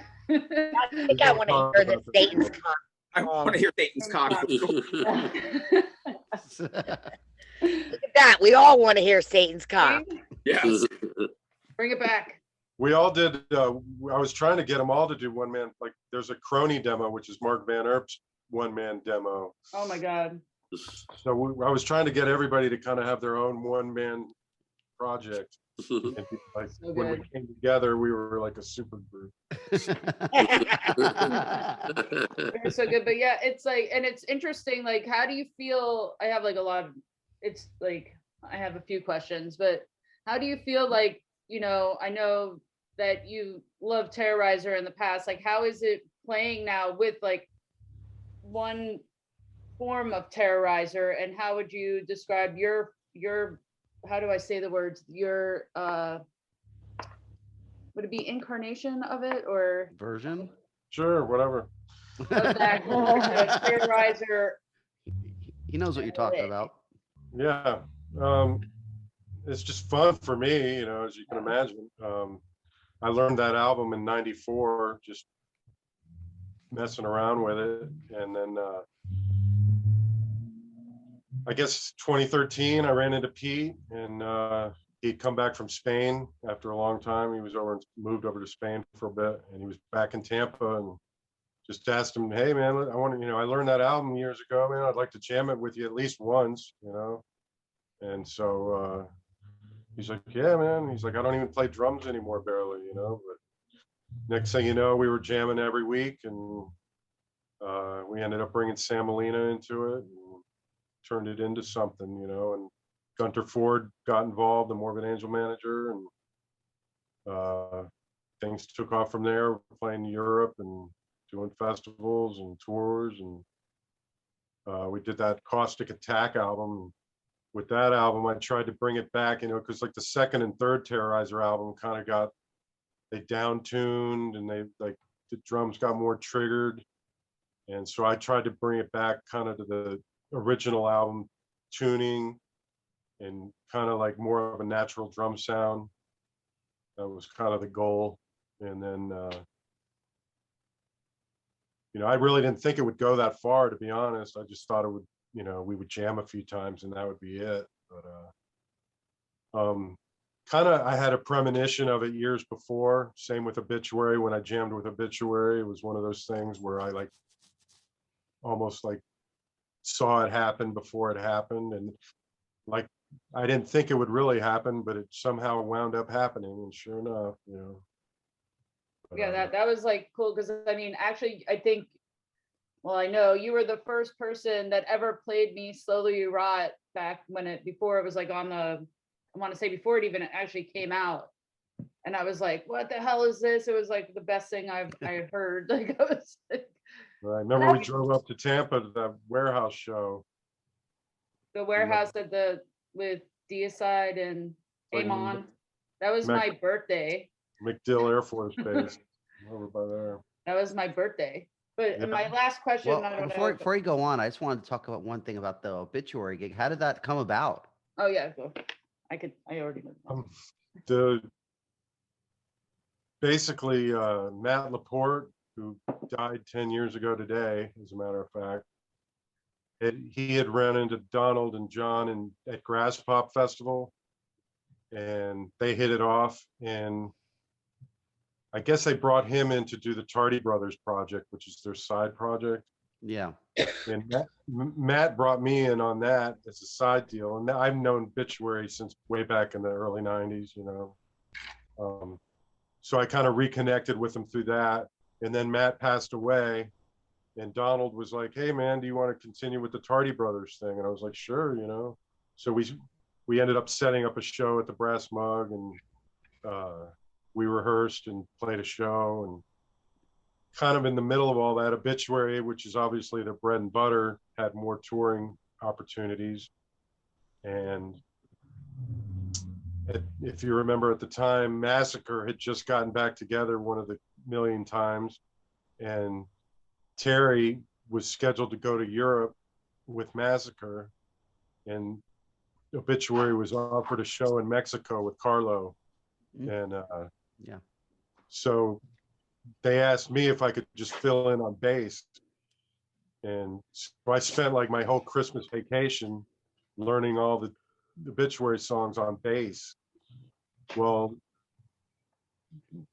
think I want to hear the Satan's Cock. I want to hear Satan's Cock. Look at that. We all want to hear Satan's Cock. Yes. Bring it back. We all did. I was trying to get them all to do one man. Like there's a Crony demo, which is Mark Van Erp's one man demo. Oh my God. So I was trying to get everybody to kind of have their own one man project. And like So when we came together, we were like a super group. They're so good. But yeah, it's like, and it's interesting. Like, how do you feel? I have like a lot of, it's like, I have a few questions, but how do you feel like, you know, I know that you loved Terrorizer in the past. Like, how is it playing now with like one form of Terrorizer, and how would you describe your how do I say the words, your would it be incarnation of it or version? Sure, whatever. Exactly. Terrorizer. He knows what you're talking about. Yeah. It's just fun for me, you know, as you can imagine. I learned that album in '94, just messing around with it. And then I guess 2013, I ran into Pete, and he'd come back from Spain after a long time. He was moved over to Spain for a bit, and he was back in Tampa, and just asked him, hey man, I want to, you know, I learned that album years ago, man. I'd like to jam it with you at least once, you know? And so he's like, yeah, man. He's like, I don't even play drums anymore, barely, you know? But next thing you know, we were jamming every week, and we ended up bringing Sam Molina into it and turned it into something, you know? And Gunter Ford got involved, the Morbid Angel manager, and things took off from there. We're playing in Europe and doing festivals and tours, and we did that Caustic Attack album. With that album, I tried to bring it back, you know, because like the second and third Terrorizer album kind of they down-tuned, and they like the drums got more triggered, and so I tried to bring it back kind of to the original album tuning and kind of like more of a natural drum sound. That was kind of the goal. And then you know, I really didn't think it would go that far, to be honest. I just thought it would, you know, we would jam a few times and that would be it. But kind of, I had a premonition of it years before. Same with Obituary. When I jammed with Obituary, it was one of those things where I like almost like saw it happen before it happened, and like I didn't think it would really happen, but it somehow wound up happening, and sure enough, you know. Yeah, that was like cool, because I mean, actually, I think, well, I know you were the first person that ever played me Slowly You Rot back before it was like on the, I want to say before it even actually came out. And I was like, what the hell is this? It was like the best thing I heard. Like, I was like, I remember we drove up to Tampa to that Warehouse show. The Warehouse with Deicide and Amon. That was my birthday. MacDill Air Force Base over by there. That was my birthday. But Yeah. my last question, I Well, don't before know. before you go on, I just wanted to talk about one thing about the obituary gig. How did that come about? Oh yeah, go. I already know. The basically Matt Laporte, who died 10 years ago today, as a matter of fact, he had run into Donald and John at Grass Pop Festival, and they hit it off. And I guess they brought him in to do the Tardy Brothers project, which is their side project. Yeah. And Matt brought me in on that as a side deal. And I've known Obituary since way back in the early 90s, you know. So I kind of reconnected with him through that. And then Matt passed away. And Donald was like, hey, man, do you want to continue with the Tardy Brothers thing? And I was like, sure, you know. So we ended up setting up a show at the Brass Mug, and we rehearsed and played a show. And kind of in the middle of all that, Obituary, which is obviously their bread and butter, had more touring opportunities. And if you remember at the time, Massacre had just gotten back together one of the million times, and Terry was scheduled to go to Europe with Massacre, and Obituary was offered a show in Mexico with Carlo. And yeah, so they asked me if I could just fill in on bass. And so I spent like my whole Christmas vacation learning all the Obituary songs on bass. Well,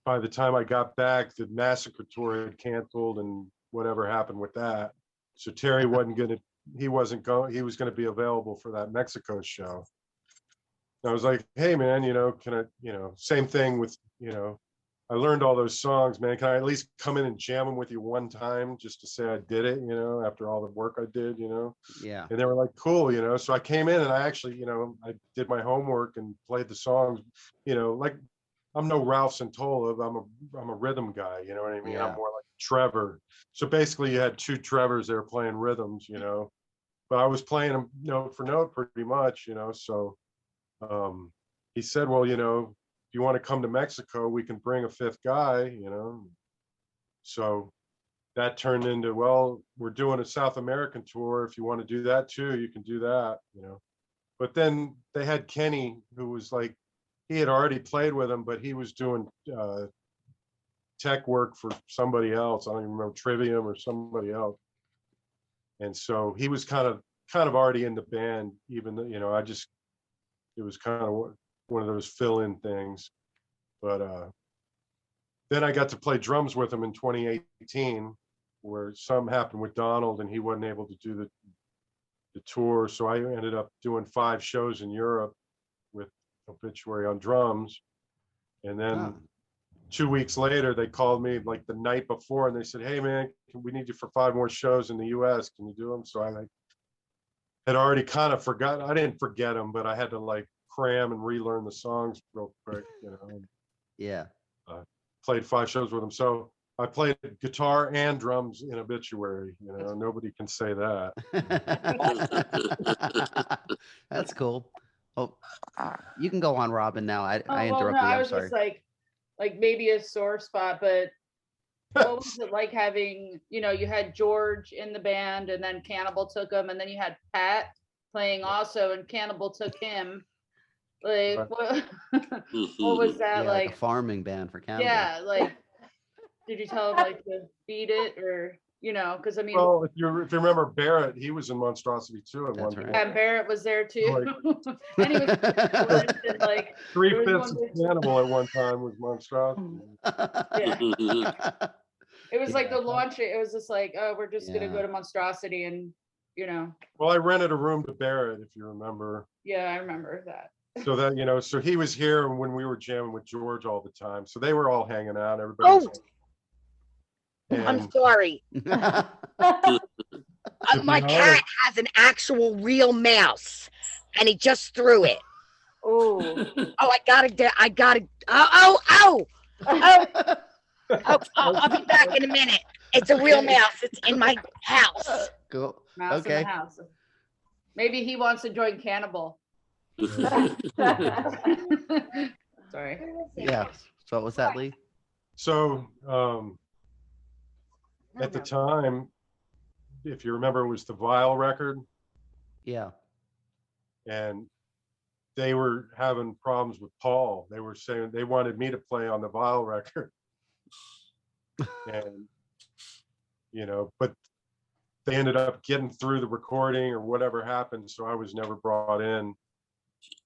by the time I got back, the Massacre tour had canceled and whatever happened with that. So Terry wasn't going to, he was going to be available for that Mexico show. And I was like, hey man, you know, can I, you know, same thing with, you know, I learned all those songs, man. Can I at least come in and jam them with you one time just to say I did it, you know, after all the work I did, you know? Yeah. And they were like, cool, you know? So I came in and I actually, you know, I did my homework and played the songs, you know, like I'm no Ralph Santola, I'm a rhythm guy, you know what I mean? Yeah. I'm more like Trevor. So basically you had two Trevors there playing rhythms, you know, but I was playing them note for note pretty much, you know? So he said, well, you know, if you want to come to Mexico, we can bring a fifth guy, you know? So that turned into, well, we're doing a South American tour. If you want to do that too, you can do that, you know? But then they had Kenny, who was like, he had already played with him, but he was doing tech work for somebody else. I don't even remember, Trivium or somebody else. And so he was kind of already in the band, even though, you know, it was kind of one of those fill-in things. But then I got to play drums with him in 2018, where something happened with Donald and he wasn't able to do the tour. So I ended up doing 5 shows in Europe with Obituary on drums. And then 2 weeks later, they called me like the night before and they said, hey man, we need you for 5 more shows in the US. Can you do them? So I had already kind of forgotten. I didn't forget them, but I had to like cram and relearn the songs real quick, you know. Yeah. Played 5 shows with him. So I played guitar and drums in Obituary, you know. Nobody can say that. That's cool. Oh, you can go on, Robin, now. I Well, interrupted no, you. I I'm was sorry. just like maybe a sore spot, but what was it like having, you know, you had George in the band and then Cannibal took him, and then you had Pat playing also and Cannibal took him. Like what was that like a farming band for Cannibal? Yeah, like did you tell him like to beat it, or you know, because I mean, well, if you remember Barrett, he was in Monstrosity too at one point. And Barrett was there too. And he was like 3/5 of Cannibal at one time was Monstrosity. Yeah. It was like the launch. It was just like, oh, we're just gonna go to Monstrosity, and you know. Well, I rented a room to Barrett, if you remember. Yeah, I remember that. So that, you know, so he was here when we were jamming with George all the time. So they were all hanging out. Everybody. I'm sorry. My cat has an actual real mouse, and he just threw it. Oh, I gotta. I'll be back in a minute. It's a real mouse. It's in my house. Cool. Mouse in the house. Maybe he wants to join Cannibal. Sorry. Yeah. So what was that, Lee? So at the time, if you remember, it was the Vile record, Yeah. and they were having problems with Paul. They were saying they wanted me to play on the Vile record. And, you know, but they ended up getting through the recording or whatever happened. So I was never brought in.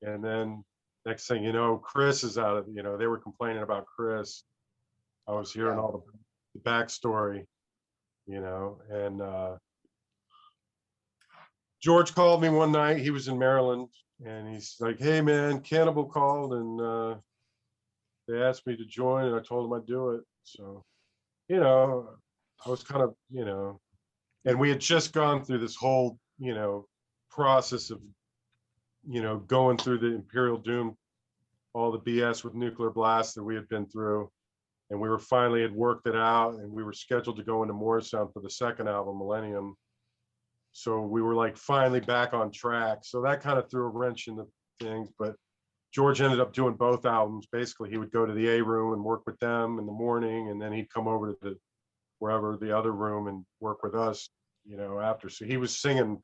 And then next thing you know, Chris is out of, you know, they were complaining about Chris. I was hearing all the backstory, you know, and George called me one night. He was in Maryland, and he's like, "Hey man, Cannibal called and they asked me to join, and I told them I'd do it." So, you know, I was kind of, you know, and we had just gone through this whole, you know, process of, you know, going through the Imperial Doom, all the BS with Nuclear Blast that we had been through. And we were finally had worked it out, and we were scheduled to go into Morrisound for the second album, Millennium. So we were like finally back on track. So that kind of threw a wrench in the things. But George ended up doing both albums. Basically, he would go to the A room and work with them in the morning, and then he'd come over to the wherever the other room and work with us, you know, after. So he was singing,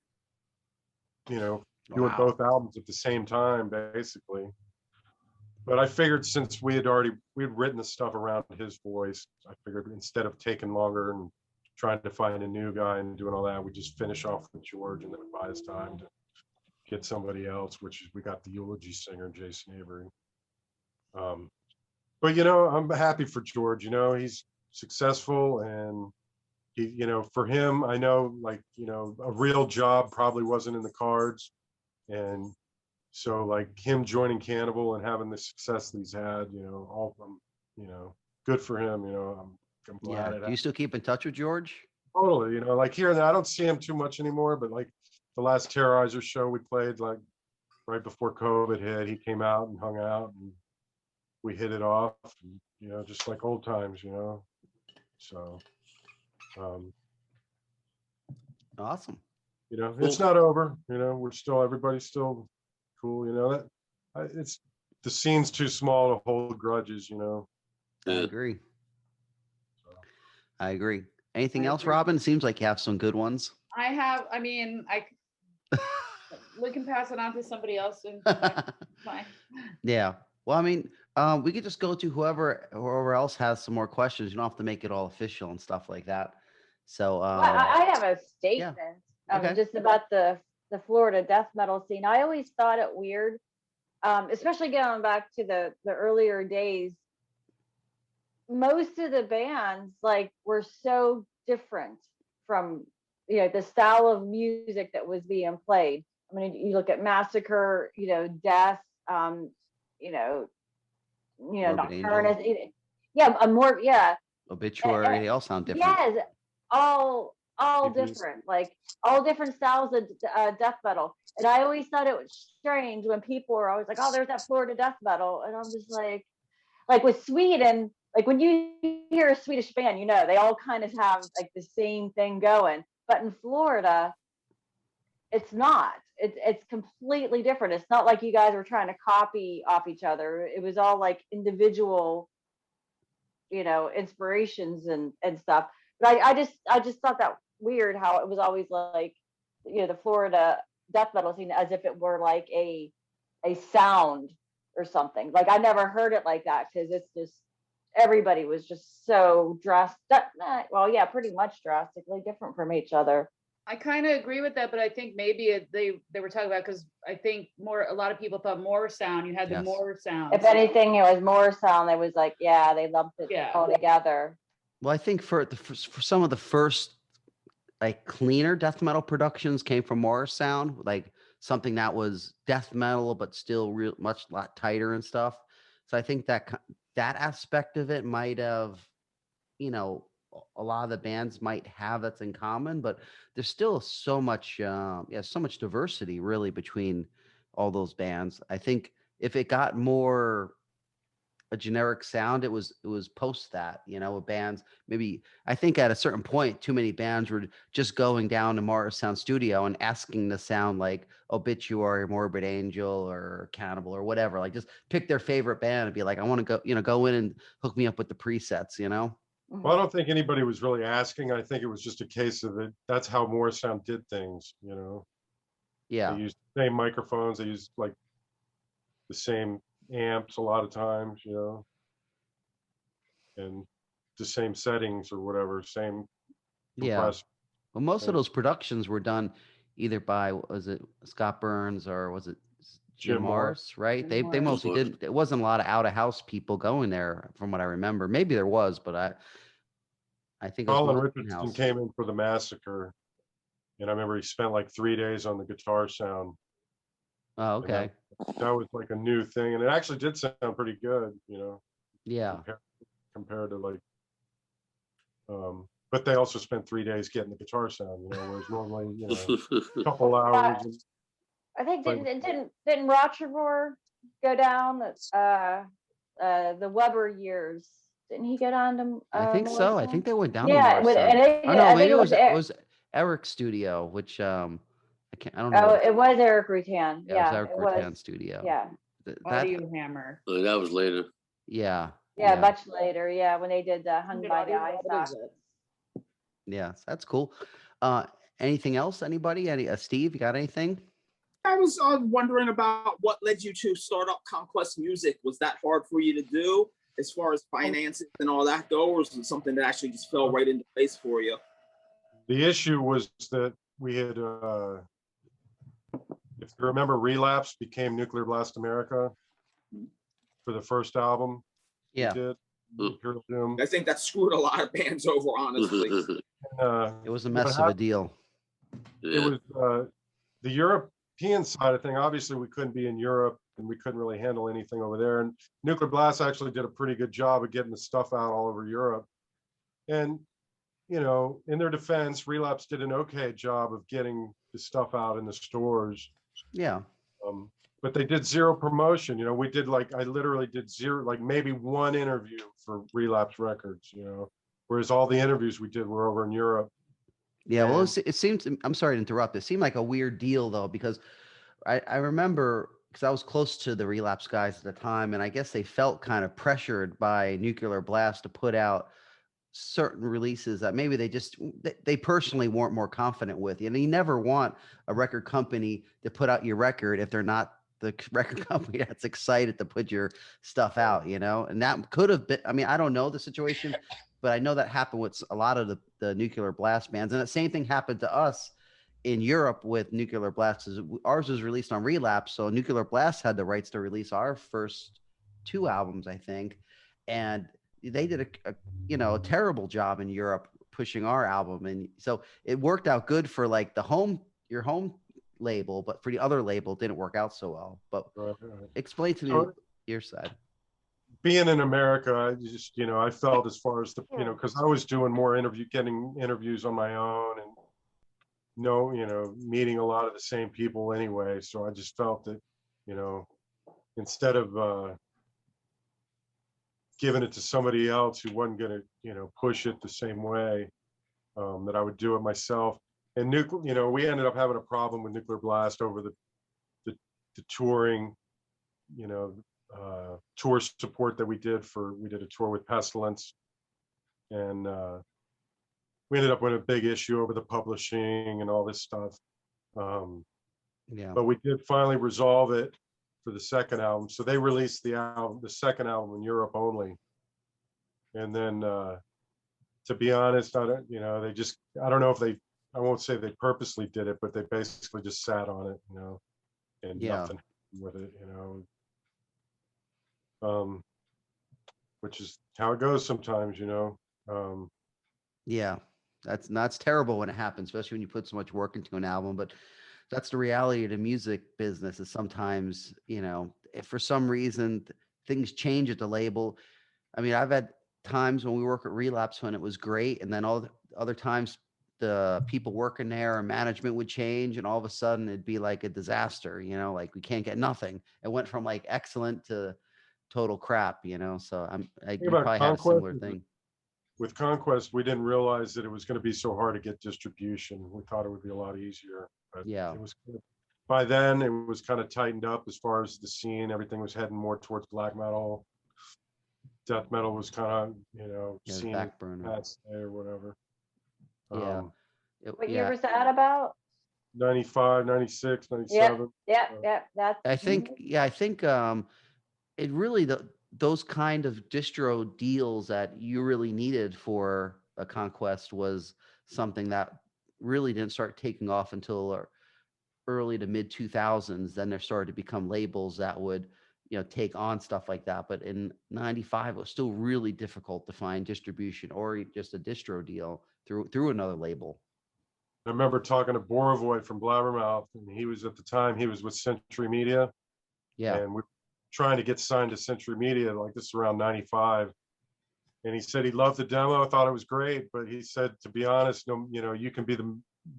you know, doing both albums at the same time, basically. But I figured since we had written the stuff around his voice, I figured instead of taking longer and trying to find a new guy and doing all that, we just finish off with George and then buy us time to get somebody else, which is we got the eulogy singer, Jason Avery. But, you know, I'm happy for George. You know, he's successful, and he, you know, for him, I know, like, you know, a real job probably wasn't in the cards. And so like him joining Cannibal and having the success that he's had, you know, all from, you know, good for him. You know, I'm glad. Do you still keep in touch with George? Totally. You know, like here and there, I don't see him too much anymore, but like the last Terrorizer show we played, like right before COVID hit, he came out and hung out, and we hit it off, and, you know, just like old times, you know. So awesome. You know, it's not over. You know, we're still, everybody's still cool. You know, that it's, the scene's too small to hold grudges. You know. I agree. I agree. Anything else, Robin? Seems like you have some good ones. I mean, we can pass it on to somebody else. And fine. Yeah. Well, I mean, we could just go to whoever else has some more questions. You don't have to make it all official and stuff like that. So I have a statement just about the Florida death metal scene. I always thought it weird, especially going back to the earlier days. Most of the bands like were so different from, you know, the style of music that was being played. I mean, you look at Massacre, you know, Death, you know, Nocturnus, Obituary, they all sound different. Yes, all different, like all different styles of death metal. And I always thought it was strange when people were always like, "Oh, there's that Florida death metal," and I'm just like with Sweden, like when you hear a Swedish band, you know, they all kind of have like the same thing going. But in Florida, it's not. It's completely different. It's not like you guys were trying to copy off each other. It was all like individual, you know, inspirations and stuff. But I just thought that weird how it was always like, you know, the Florida death metal scene as if it were like a sound or something. Like I never heard it like that, because it's just everybody was just so pretty much drastically different from each other. I kind of agree with that, but I think maybe they were talking about, because I think a lot of people thought Morrisound, you had the Morrisound. If anything, it was Morrisound. It was like, they lumped it all together. Well, I think for some of the first like cleaner death metal productions came from Morrisound, like something that was death metal but still much lot tighter and stuff. So I think that aspect of it might have, you know, a lot of the bands might have that's in common, but there's still so much so much diversity really between all those bands. I think if it got more a generic sound. It was post that, you know, with bands. Maybe I think at a certain point, too many bands were just going down to Mars Sound Studio and asking to sound like Obituary, Morbid Angel, or Cannibal, or whatever. Like just pick their favorite band and be like, I want to go, you know, go in and hook me up with the presets, you know. Well, I don't think anybody was really asking. I think it was just a case of it. That's how Morrisound did things, you know. Yeah. They used the same microphones. They used like the same amps a lot of times, you know, and the same settings or whatever, same compressor. Well, most of those productions were done either by, was it Scott Burns or was it Jim Morris, right? They mostly didn't. It wasn't a lot of out of house people going there, from what I remember. Maybe there was, but I think it was Colin mostly Richardson in-house. came in for the Massacre, and I remember he spent like 3 days on the guitar sound. Oh, okay. That was like a new thing, and it actually did sound pretty good, you know. Yeah. Compared to like, but they also spent 3 days getting the guitar sound, you know, whereas normally, you know, a couple hours. I think didn't Rochefort go down the Weber years? Didn't he go down to? I think so. I think they went down. Yeah, to no, maybe it was Eric's studio, which I don't know. Oh, it was Eric Rutan. Yeah, it was Eric Rutan's studio. Yeah. Audio Hammer. That was later. Yeah. Yeah, much later. Yeah, when they did Hung by the Eye Socket. Yeah, that's cool. Anything else? Anybody? Steve, you got anything? I was wondering about what led you to start up Conquest Music. Was that hard for you to do as far as finances and all that go, or was it something that actually just fell right into place for you? The issue was that we had, if you remember, Relapse became Nuclear Blast America for the first album. Yeah. We did. I think that screwed a lot of bands over, honestly. It was a mess of a deal. It was the European side of thing. Obviously, we couldn't be in Europe, and we couldn't really handle anything over there. And Nuclear Blast actually did a pretty good job of getting the stuff out all over Europe. And, you know, in their defense, Relapse did an okay job of getting the stuff out in the stores. Yeah. But they did zero promotion. You know, we did like, I literally did zero, like maybe one interview for Relapse Records, you know, whereas all the interviews we did were over in Europe. Yeah, well, it seems, I'm sorry to interrupt. It seemed like a weird deal, though, because I remember, because I was close to the Relapse guys at the time, and I guess they felt kind of pressured by Nuclear Blast to put out certain releases that maybe they personally weren't more confident with. And you never want a record company to put out your record if they're not the record company that's excited to put your stuff out, you know. And that could have been, I mean, I don't know the situation, but I know that happened with a lot of the Nuclear Blast bands. And the same thing happened to us in Europe with Nuclear Blast. Ours was released on Relapse, so Nuclear Blast had the rights to release our first 2 albums, I think. And they did a terrible job in Europe pushing our album. And so it worked out good for like your home label, but for the other label, it didn't work out so well. But explain to me your side. Being in America, I just, you know, I felt as far as the, you know, because I was doing more getting interviews on my own and meeting a lot of the same people anyway. So I just felt that, you know, instead of giving it to somebody else who wasn't going to, you know, push it the same way, that I would do it myself. And we ended up having a problem with Nuclear Blast over the touring, you know, tour support that we did a tour with Pestilence, and we ended up with a big issue over the publishing and all this stuff. But we did finally resolve it for the second album. So they released the second album in Europe only. And then, to be honest, I don't know if I won't say they purposely did it, but they basically just sat on it, you know, and nothing with it, you know, which is how it goes sometimes, you know. That's terrible when it happens, especially when you put so much work into an album. But that's the reality of the music business, is sometimes, you know, if for some reason things change at the label. I mean, I've had times when we work at Relapse when it was great, and then all the other times the people working there or management would change, and all of a sudden it'd be like a disaster, you know, like we can't get nothing. It went from like excellent to total crap, you know. So you about probably had a Conquest similar is- thing. With Conquest, we didn't realize that it was going to be so hard to get distribution. We thought it would be a lot easier. But Yeah. it was by then it was kind of tightened up as far as the scene. Everything was heading more towards black metal. Death metal was kind of, you know, Yeah, seen back burner. past or whatever. Yeah. What year was that about? 95, 96, 97. Yep. That's. I think, it really, those kind of distro deals that you really needed for a Conquest was something that really didn't start taking off until early to mid 2000s. Then there started to become labels that would, you know, take on stuff like that. But in 95, it was still really difficult to find distribution or just a distro deal through another label. I remember talking to Borovoy from Blabbermouth, and he was at the time, he was with Century Media. Yeah. And we're trying to get signed to Century Media, like this is around 95. And he said he loved the demo, thought it was great, but he said, to be honest, no, you know, you can be the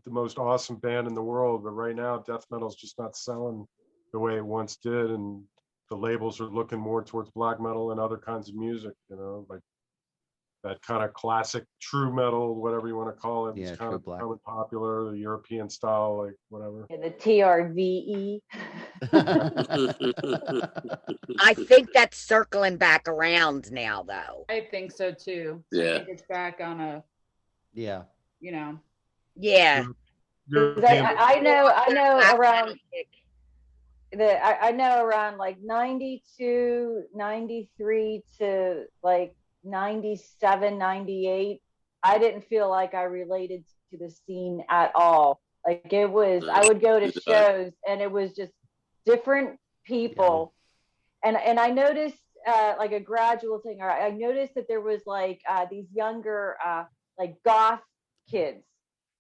most awesome band in the world, but right now death metal's just not selling the way it once did, and the labels are looking more towards black metal and other kinds of music, you know, like that kind of classic true metal, whatever you want to call it. Yeah, It's kind true of black. becoming popular, the European style, like whatever. The TRVE. I think that's circling back around now, though. I think so too. I Yeah. think it's back on a, Yeah. you know. Yeah. 'Cause European, I know around I know around like 92, 93 to like 97, 98, I didn't feel like I related to the scene at all. Like it was, I would go to shows and it was just different people. And I noticed like a gradual thing, or I noticed that there was like these younger like goth kids,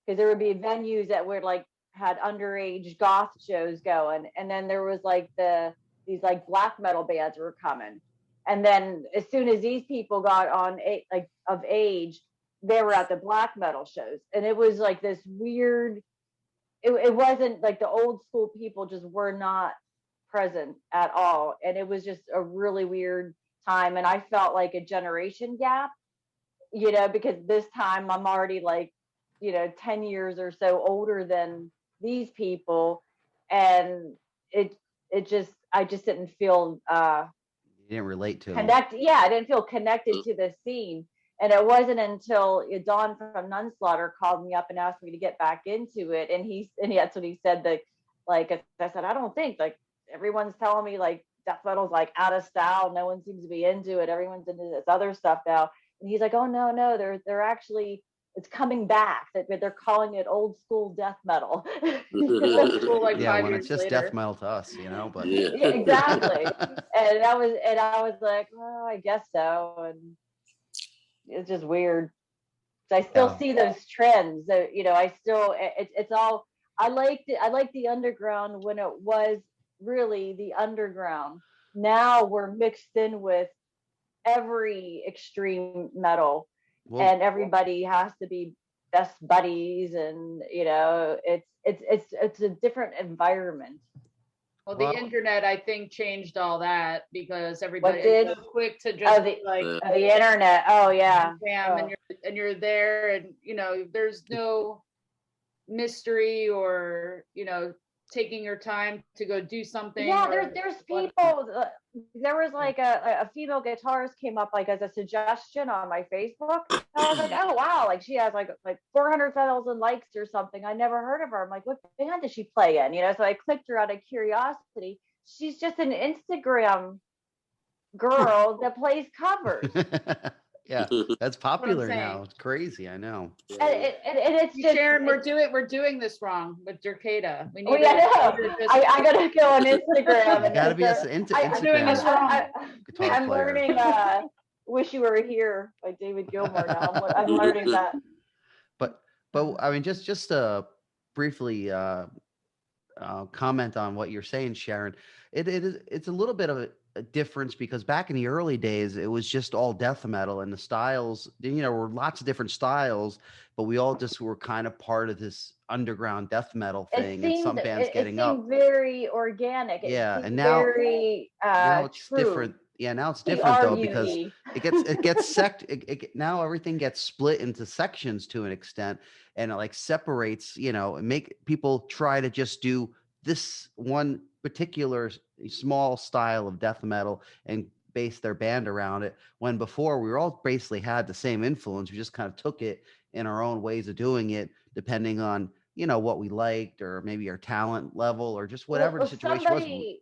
because there would be venues that were like had underage goth shows going, and then there was like these like black metal bands were coming, and then as soon as these people got on like of age, they were at the black metal shows, and it was like this weird. It wasn't like the old school people just were not present at all, and it was just a really weird time, and I felt like a generation gap, you know, because this time I'm already like, you know, 10 years or so older than these people, and I just didn't feel You didn't relate to them. I didn't feel connected to the scene. And it wasn't until Don from Nunslaughter called me up and asked me to get back into it, and that's what he said, that like I said, I don't think, like, everyone's telling me like death metal's like out of style, no one seems to be into it, everyone's into this other stuff now. And he's like, oh no, they're actually, it's coming back, that they're calling it old school death metal. Old school, like Yeah, 5 when years it's just later. death metal to us, you know, but Yeah. Yeah, exactly. And I was like, well, I guess so. And it's just weird. So I still see those trends. So, you know, I still, it's all, I liked the underground when it was really the underground. Now we're mixed in with every extreme metal, and everybody has to be best buddies, and you know, it's a different environment. Well, the internet, I think, changed all that, because everybody is so quick to just the internet. Oh yeah. And you're there, and you know, there's no mystery, or you know, taking your time to go do something. Yeah, there's people. There was like a female guitarist came up like as a suggestion on my Facebook. And I was like, oh wow, like she has like 400,000 likes or something. I never heard of her. I'm like, what band does she play in? You know, so I clicked her out of curiosity. She's just an Instagram girl that plays covers. Yeah, that's popular now. It's crazy, I know. And it's just, Sharon, we're doing this wrong with Dercada. We need I gotta go on Instagram. You gotta be into Instagram. I'm learning "Wish You Were Here" by David Gilmour now. I'm learning that. But I mean, just briefly comment on what you're saying, Sharon. It's a little bit of a difference, because back in the early days it was just all death metal, and the styles, you know, were lots of different styles, but we all just were kind of part of this underground death metal thing. And some bands getting up very organic. And now it's true. different. Yeah, now it's The different though, because RUE. now everything gets split into sections to an extent, and it like separates, and make people try to just do this one particular small style of death metal and base their band around it. When before we were all basically had the same influence, we just kind of took it in our own ways of doing it, depending on what we liked, or maybe our talent level, or just whatever the situation was. Somebody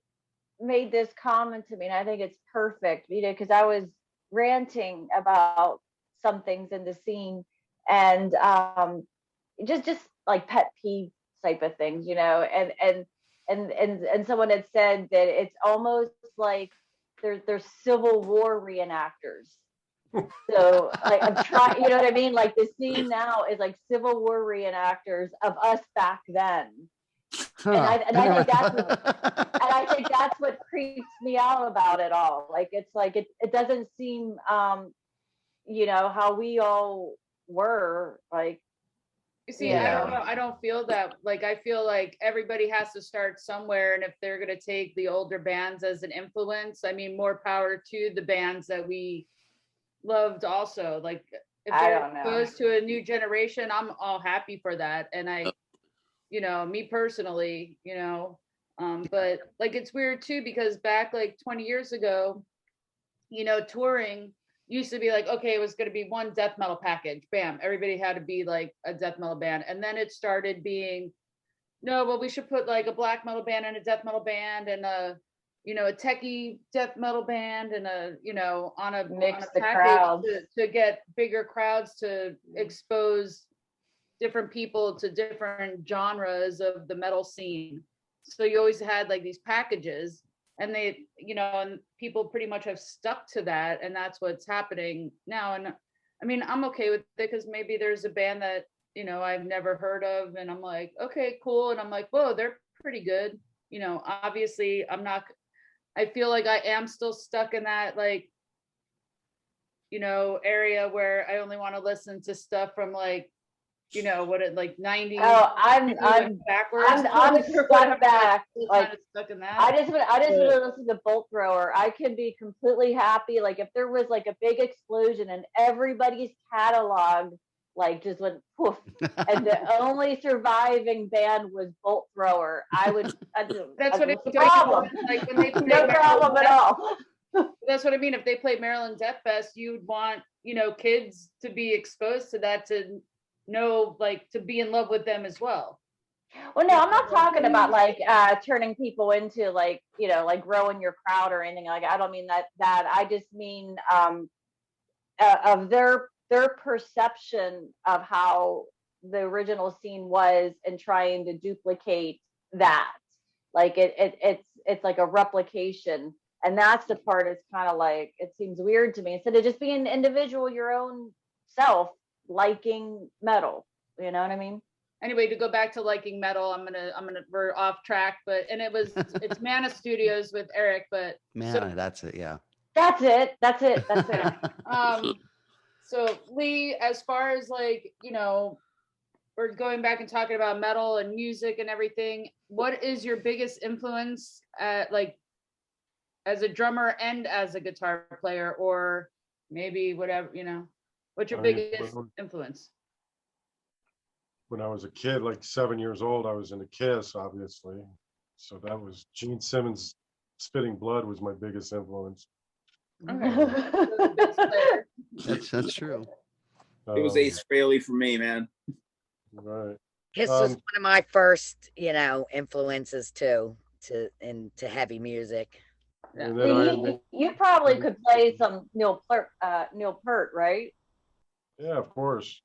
made this comment to me, and I think it's perfect, because I was ranting about some things in the scene, and just like pet peeve type of things, and someone had said that it's almost like they're Civil War reenactors. So like I'm trying, you know what I mean? Like the scene now is like Civil War reenactors of us back then. I think that's what creeps me out about it all. Like it's like it doesn't seem how we all were, like. You see, I don't know. I don't feel that. Like I feel like everybody has to start somewhere, and if they're gonna take the older bands as an influence, I mean, more power to the bands that we loved also. Like if they're exposed to a new generation, I'm all happy for that. And me personally, but like it's weird too, because back like 20 years ago, touring used to be like, okay, it was going to be one death metal package, bam, everybody had to be like a death metal band. And then it started being, no, well, we should put like a black metal band and a death metal band and a techie death metal band and on a package to get bigger crowds, to expose different people to different genres of the metal scene. So you always had like these packages, and they, and people pretty much have stuck to that, and that's what's happening now. And I mean, I'm okay with it, because maybe there's a band that I've never heard of, and I'm like, okay, cool, and I'm like, whoa, they're pretty good. Obviously I feel like I am still stuck in that like area where I only want to listen to stuff from like like 90s. Oh, I'm backwards. I'm stuck back. Like kind of stuck in that. I just want to listen to Bolt Thrower. I can be completely happy. Like if there was like a big explosion and everybody's catalog like just went poof, and the only surviving band was Bolt Thrower, I would. That's what it's problem. Like when they play no problem at all. That's what I mean. If they play Maryland Death Fest, you'd want kids to be exposed to that, to know, like, to be in love with them as well. Well, no, I'm not talking about like turning people into like like growing your crowd or anything like that. I don't mean that. I just mean of their perception of how the original scene was, and trying to duplicate that. Like it's like a replication, and that's the part. It's kind of like, it seems weird to me, instead of just being an individual, your own self, liking metal. You know what I mean? Anyway, to go back to liking metal, we're off track, but it's Mana Studios with Eric, but that's it. Yeah. That's it. So Lee, as far as like, we're going back and talking about metal and music and everything, what is your biggest influence like as a drummer and as a guitar player, or maybe whatever, what's your biggest influence? When I was a kid, like 7 years old, I was into Kiss, obviously. So that was Gene Simmons' Spitting Blood was my biggest influence. That's true. It was Ace Frehley for me, man. Right. Kiss was one of my first, influences too, into heavy music. Yeah. You probably could play some Neil Peart, right? Yeah, of course.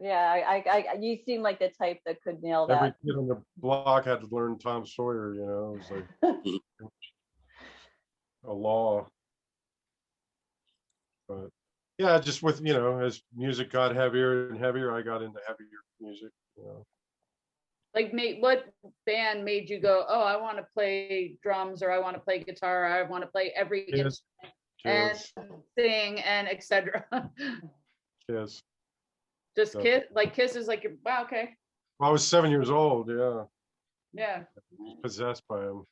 Yeah, you seem like the type that could nail that. Every kid on the block had to learn Tom Sawyer, it was like a law. But yeah, just with, as music got heavier and heavier, I got into heavier music, Like, what band made you go, oh, I want to play drums, or I want to play guitar, or I want to play every instrument and sing and etc. Yes. Just Kiss? Like Kiss is like, wow, okay. Well, I was 7 years old, yeah. Yeah. Possessed by him.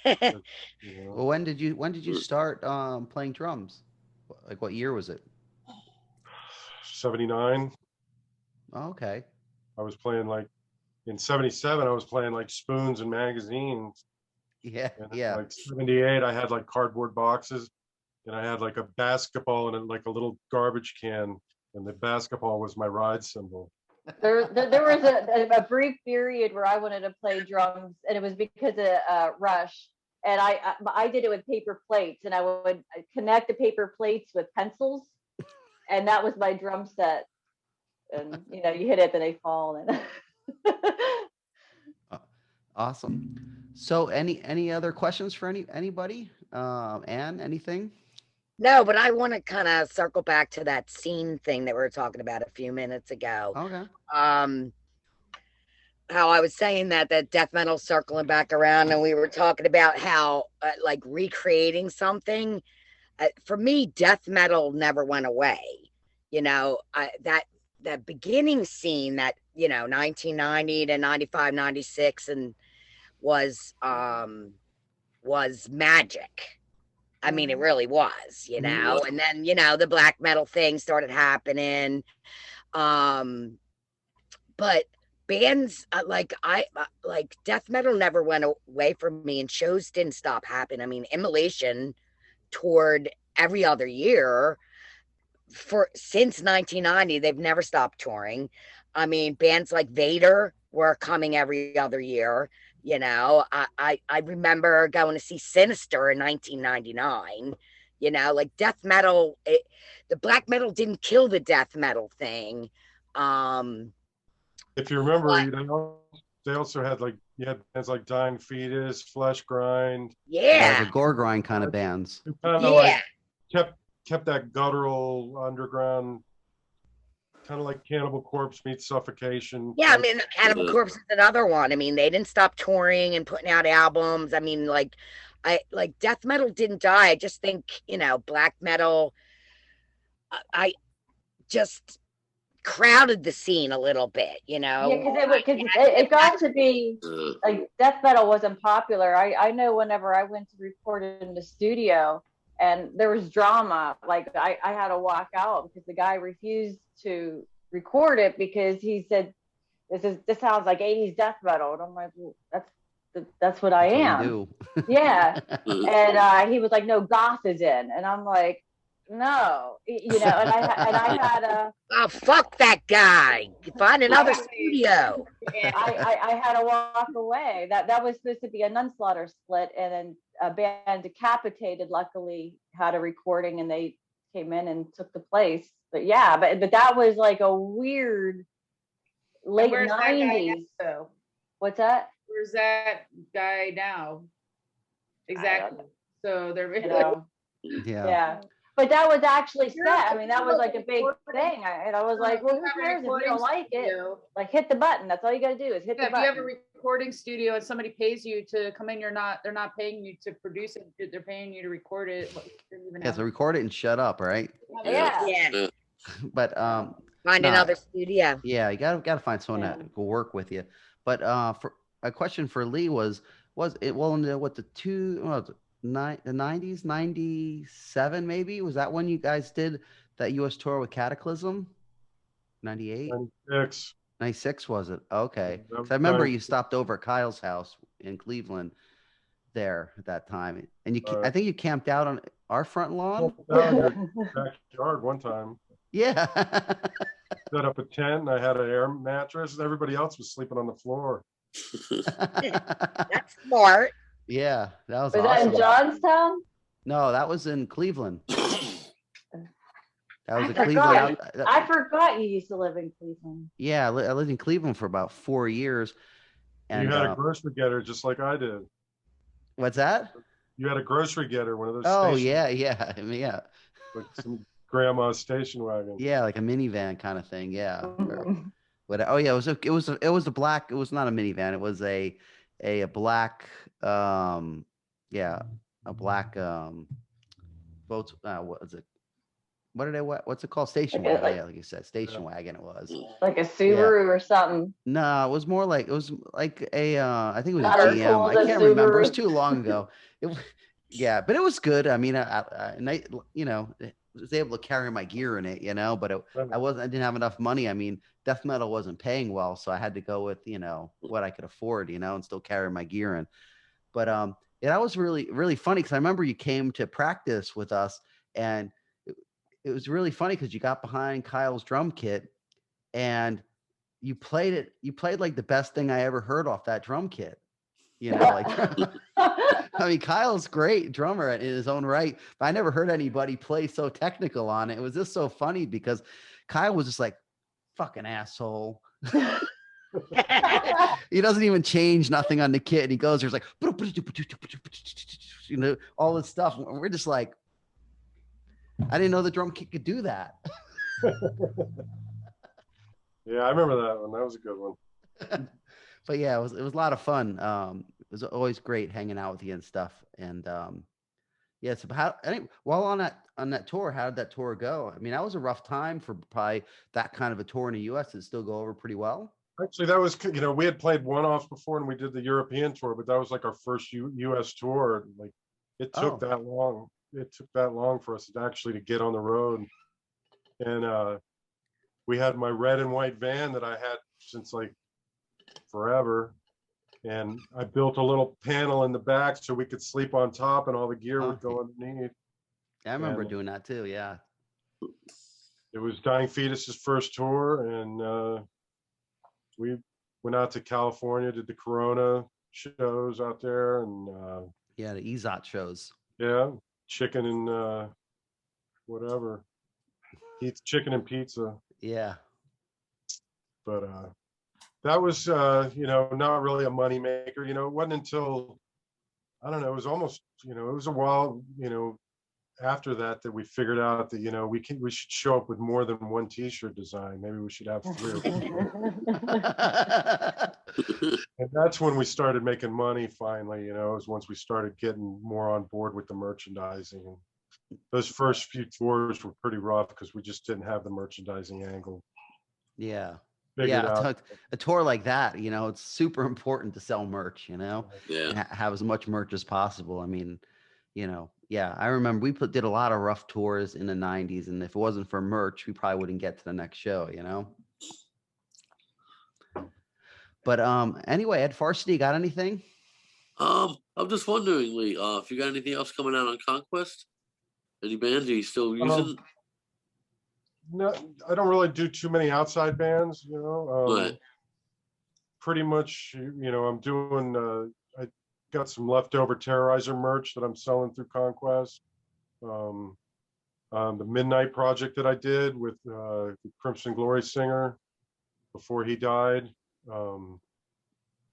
Well, when did you start playing drums? Like what year was it? 79. Oh, okay. I was playing like in 77, I was playing like spoons and magazines. Yeah, And yeah. like 78, I had like cardboard boxes and I had like a basketball and like a little garbage can. And the basketball was my ride cymbal. There was a brief period where I wanted to play drums, and it was because of Rush. And I did it with paper plates, and I would connect the paper plates with pencils, and that was my drum set. And you hit it, then they fall. And Awesome. So, any other questions for anybody? Anne, anything? No, but I want to kind of circle back to that scene thing that we were talking about a few minutes ago. Okay. How I was saying that death metal circling back around, and we were talking about how like recreating something. For me, death metal never went away. That beginning scene, that 1990 to 95, 96, and was magic. I mean, it really was, and then, the black metal thing started happening. But bands like death metal never went away from me, and shows didn't stop happening. I mean, Immolation toured every other year since 1990. They've never stopped touring. I mean, bands like Vader were coming every other year. I remember going to see Sinister in 1999. Like death metal, the black metal didn't kill the death metal thing. If you remember, they also had you had bands like Dying Fetus, Flesh Grind. Yeah, the gore grind kind of bands. Kind of like kept that guttural underground, kind of like Cannibal Corpse meets Suffocation. Yeah, I mean, Cannibal Corpse is another one. I mean, they didn't stop touring and putting out albums. I mean, death metal didn't die. I just think, black metal, I just crowded the scene a little bit, Yeah, because it got to be like death metal wasn't popular. I know whenever I went to record in the studio and there was drama, like I had to walk out because the guy refused to record it because he said this sounds like 80s death metal, and I'm like, well, that's what I am. Yeah. And he was like, no, goth is in, and I'm like, no, and I had a oh, fuck that guy, find another studio. I had to walk away. That was supposed to be a Nunslaughter split, and then a band Decapitated luckily had a recording, and they came in and took the place. But yeah, but that was like a weird late 90s. What's that? Where's that guy now? Exactly. So they're yeah. But that was actually set. I mean, that was like a big thing. And I was like, well, who cares if you don't like it? Like, hit the button. That's all you got to do is hit the button. If you have a recording studio and somebody pays you to come in, they're not paying you to produce it. They're paying you to record it. So record it and shut up, right? Yeah. But find another studio. Yeah, you gotta find someone that will work with you. But for a question for Lee was it the 90s, 97 maybe? Was that when you guys did that US tour with Cataclysm? 98? 96 was it? Okay. So I remember you stopped over at Kyle's house in Cleveland there at that time. And I think you camped out on our front lawn. Backyard one time. Yeah. Set up a tent and I had an air mattress and everybody else was sleeping on the floor. That's smart. Yeah, that was awesome. That in Johnstown? No, that was in Cleveland. That was in Cleveland. I forgot you used to live in Cleveland. Yeah, I lived in Cleveland for about 4 years. And you had a grocery getter just like I did. What's that? You had a grocery getter, one of those. Oh, yeah. I mean, yeah. Like some grandma's station wagon. Yeah, like a minivan kind of thing. Yeah. Oh yeah, it was a black. It was not a minivan. It was a black. A black boat. What is it? what's it called? Station Like wagon. Yeah, like you said, station wagon it was. like a Subaru or something. No, it was more like a I think it was Not a as GM. cool I as a can't remember. It was Subaru. too long ago. Yeah, but it was good. I mean, I was able to carry my gear in it, but I didn't have enough money. I mean, death metal wasn't paying well, so I had to go with, what I could afford, and still carry my gear in. But yeah, that was really, really funny because I remember you came to practice with us, and it was really funny because you got behind Kyle's drum kit and you played like the best thing I ever heard off that drum kit. Like I mean, Kyle's great drummer in his own right, but I never heard anybody play so technical on it. It was just so funny because Kyle was just like, fucking asshole. He doesn't even change nothing on the kit. And he goes, there's like, all this stuff. We're just like, I didn't know the drum kit could do that. Yeah, I remember that one. That was a good one. But yeah, it was a lot of fun. It was always great hanging out with you and stuff. And yeah, so while on that tour, how did that tour go? I mean, that was a rough time for probably that kind of a tour in the U.S. Did it still go over pretty well? Actually, that was, we had played one-offs before and we did the European tour, but that was like our first U.S. tour. Like it took that long. It took that long for us to get on the road. And we had my red and white van that I had since like forever. And I built a little panel in the back so we could sleep on top and all the gear would go underneath. I remember doing that too. Yeah. It was Dying Fetus's first tour, and we went out to California, did the Corona shows out there, and the EZOT shows. Yeah, chicken and whatever. Eats chicken and pizza. Yeah. But that was not really a money maker. It wasn't until, I don't know, it was almost, it was a while, after that we figured out that we should show up with more than one t-shirt design. Maybe we should have 3 or 4. And that's when we started making money finally. It was once we started getting more on board with the merchandising. And those first few tours were pretty rough because we just didn't have the merchandising angle. Yeah. Yeah, a tour like that, it's super important to sell merch, and have as much merch as possible. I mean, I remember we did a lot of rough tours in the 90s, and if it wasn't for merch, we probably wouldn't get to the next show, But anyway, Ed Farshty, got anything? I'm just wondering, Lee, if you got anything else coming out on Conquest? Any bands are you still using? No, I don't really do too many outside bands, Right. Pretty much, I'm doing I got some leftover Terrorizer merch that I'm selling through Conquest. The Midnight project that I did with the Crimson Glory singer before he died. I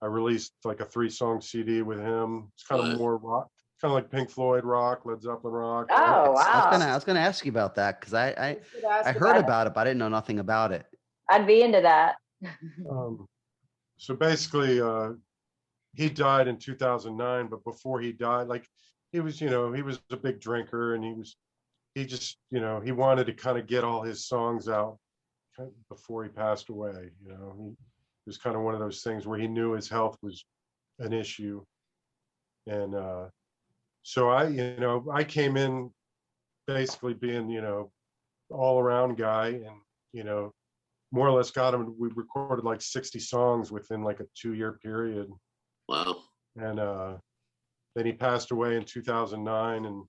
released like a 3-song CD with him. It's kind of more rock, kind of like Pink Floyd rock, Led Zeppelin rock. Oh, wow. I was gonna ask you about that because I heard about it, but I didn't know nothing about it. I'd be into that. So basically, he died in 2009, but before he died, like he was a big drinker, and he wanted to kind of get all his songs out before he passed away. It was kind of one of those things where he knew his health was an issue. And so I came in basically being, all around guy, and, more or less got him. We recorded like 60 songs within like a 2-year period. Wow. And then he passed away in 2009, and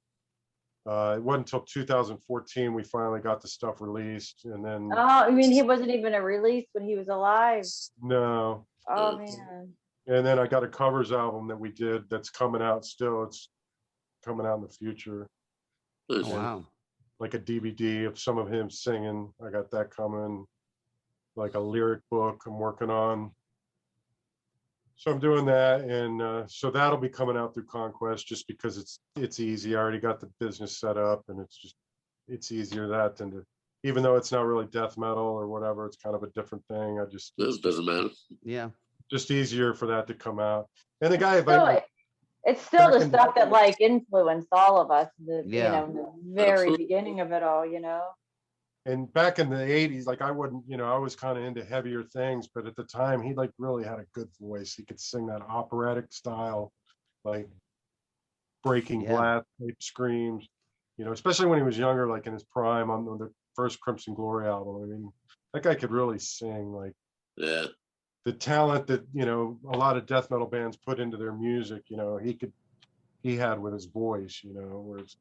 it wasn't until 2014 we finally got the stuff released. And then I mean, he wasn't even a release when he was alive. No. Oh man. And then I got a covers album that we did that's coming out still. It's coming out in the future. Oh, wow. Like a DVD of some of him singing. I got that coming. Like a lyric book I'm working on. So I'm doing that, and so that'll be coming out through Conquest just because it's easy. I already got the business set up, and it's easier that than to, even though it's not really death metal or whatever, it's kind of a different thing. It doesn't matter. Yeah. Just easier for that to come out. And the guy, It's still the Back in stuff that like influenced all of us, the you Yeah. know, the very beginning of it all, you know. And back in the 80s, like I wouldn't, you know, I was kind of into heavier things, but at the time he like really had a good voice. He could sing that operatic style, like breaking Yeah. glass type screams, you know, especially when he was younger, like in his prime on the first Crimson Glory album. I mean, that guy could really sing. Like, Yeah. the talent that, you know, a lot of death metal bands put into their music, you know, he had with his voice, you know, whereas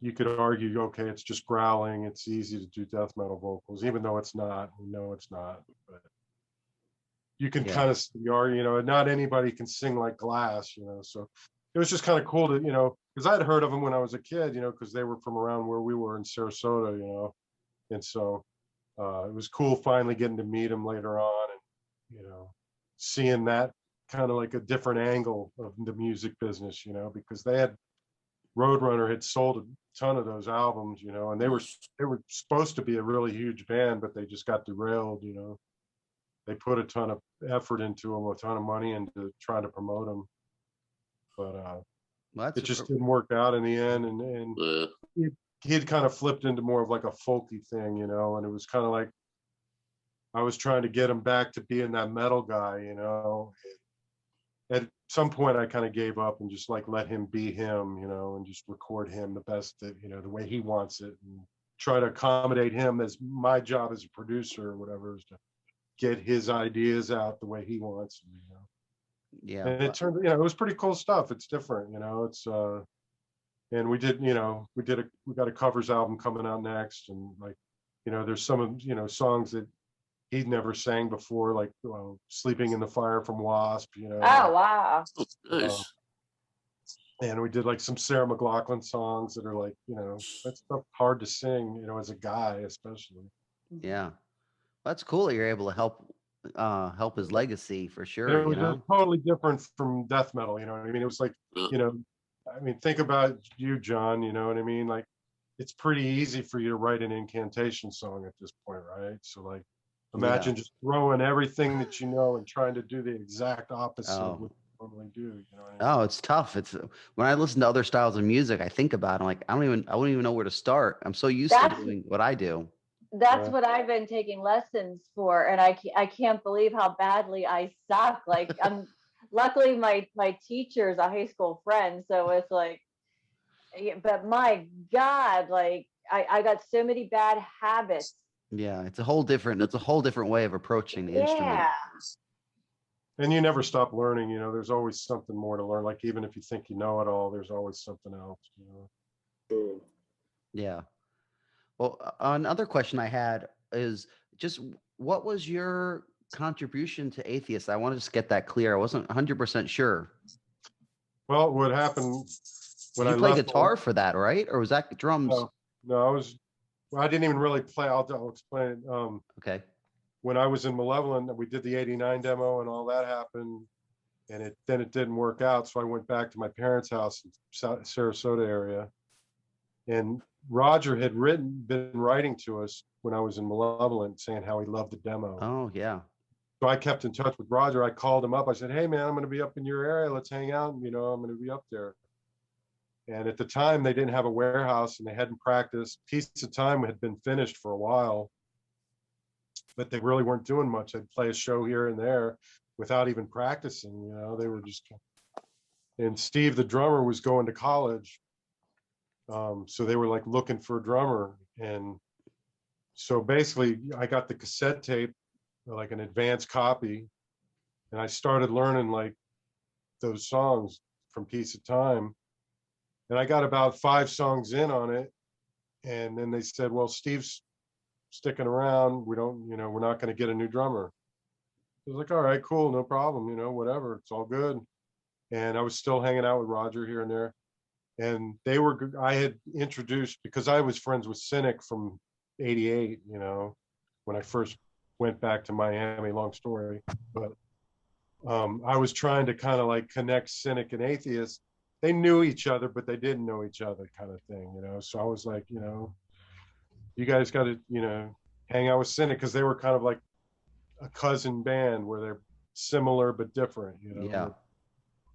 you could argue, okay, it's just growling, it's easy to do death metal vocals, even though it's not. We know it's not, but you can Yeah. kind of see, you know, not anybody can sing like Glass, you know. So it was just kind of cool to, you know, because I'd heard of them when I was a kid, you know, because they were from around where we were in Sarasota, you know, and so it was cool finally getting to meet him later on, and you know, seeing that kind of like a different angle of the music business, you know, because they had Roadrunner had sold a ton of those albums, you know, and they were supposed to be a really huge band, but they just got derailed, you know. They put a ton of effort into them, a ton of money into trying to promote them, but Well, it just didn't work out in the end. And he had kind of flipped into more of like a folky thing, you know, and it was kind of like I was trying to get him back to being that metal guy, you know. At some point I kind of gave up and just like let him be him, you know, and just record him the best that, you know, the way he wants it, and try to accommodate him. As my job as a producer or whatever is to get his ideas out the way he wants them, you know. Yeah. And it turned, you know, it was pretty cool stuff. It's different, you know. It's and we did, you know, we got a covers album coming out next, and like, you know, there's some of, you know, songs that he'd never sang before, like Sleeping in the Fire from Wasp, you know. Oh wow. Nice. And we did like some Sarah McLachlan songs that are like, you know, that's stuff hard to sing, you know, as a guy especially. Yeah. That's cool that you're able to help his legacy for And sure, it you was know. totally different from death metal, you know what I mean? It was like, you know, I mean, think about you, John, you know what I mean? Like, it's pretty easy for you to write an incantation song at this point, right? So like, imagine just throwing everything that you know and trying to do the exact opposite of what you normally do, you know what I mean? Oh, it's tough. It's when I listen to other styles of music, I think about it, I'm like, I wouldn't even know where to start. I'm so used to doing what I do. That's what I've been taking lessons for, and I can't believe how badly I suck. Like luckily my teacher's a high school friend, so it's like, but my God, like I got so many bad habits. Yeah, it's a whole different way of approaching the instrument. Yeah. And you never stop learning, you know, there's always something more to learn. Like, even if you think you know it all, there's always something else, you know. Yeah. Well, another question I had is just what was your contribution to Atheist? I want to just get that clear. I wasn't 100% sure. Well, what happened when Did I you play left guitar for that, right? Or was that drums? No, I didn't even really play. I'll explain. Okay. When I was in Malevolent, we did the '89 demo and all that happened, and it didn't work out. So I went back to my parents' house in Sarasota area, and Roger had been writing to us when I was in Malevolent, saying how he loved the demo. Oh yeah. So I kept in touch with Roger. I called him up. I said, "Hey man, I'm going to be up in your area. Let's hang out. You know, I'm going to be up there." And at the time, they didn't have a warehouse and they hadn't practiced. Piece of Time had been finished for a while, but they really weren't doing much. They'd play a show here and there without even practicing. You know, they were just. And Steve, the drummer, was going to college, so they were like looking for a drummer. And so basically, I got the cassette tape, like an advanced copy, and I started learning like those songs from Piece of Time. And I got about 5 songs in on it. And then they said, well, Steve's sticking around. We don't, you know, we're not going to get a new drummer. I was like, all right, cool, no problem, you know, whatever, it's all good. And I was still hanging out with Roger here and there. And I had introduced, because I was friends with Cynic from '88, you know, when I first went back to Miami, long story. But I was trying to kind of like connect Cynic and Atheist. They knew each other, but they didn't know each other, kind of thing, you know. So I was like, you know, you guys got to, you know, hang out with Cynic, because they were kind of like a cousin band where they're similar but different, you know. Yeah.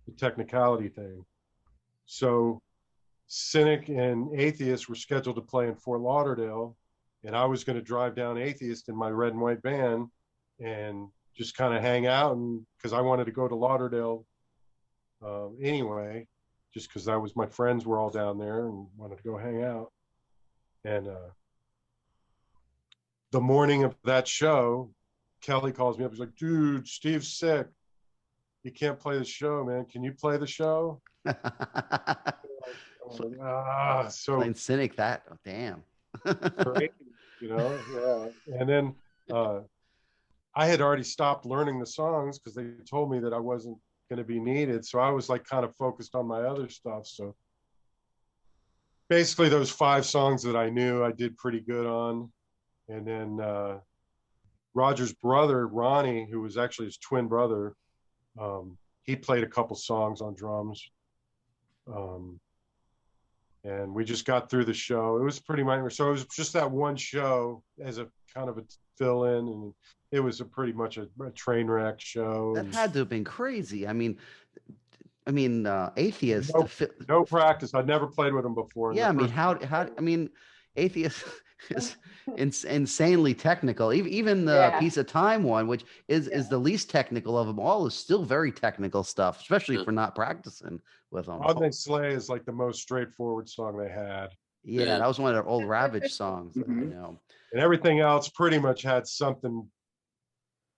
the technicality thing. So Cynic and Atheist were scheduled to play in Fort Lauderdale, and I was going to drive down Atheist in my red and white van and just kind of hang out, and because I wanted to go to Lauderdale anyway, just because that was my friends were all down there and wanted to go hang out. And the morning of that show, Kelly calls me up. He's like, dude, Steve's sick. He can't play the show, man. Can you play the show? So playing Cynic, that, oh, damn. Great, you know, yeah. And then I had already stopped learning the songs because they told me that I wasn't going to be needed. So I was like kind of focused on my other stuff. So basically those 5 songs that I knew, I did pretty good on. And then Roger's brother, Ronnie, who was actually his twin brother, he played a couple songs on drums. And we just got through the show. It was pretty minor. So it was just that one show as a kind of a fill in, and it was pretty much a train wreck show. That had to have been crazy. I mean, Atheist. No practice. I'd never played with him before. Yeah, I mean, Atheist is insanely technical. Even the Piece of Time one, which is the least technical of them all, is still very technical stuff, especially for not practicing with them. Odd They Slay is like the most straightforward song they had. Yeah, that was one of their old Ravage songs that I know. And everything else pretty much had something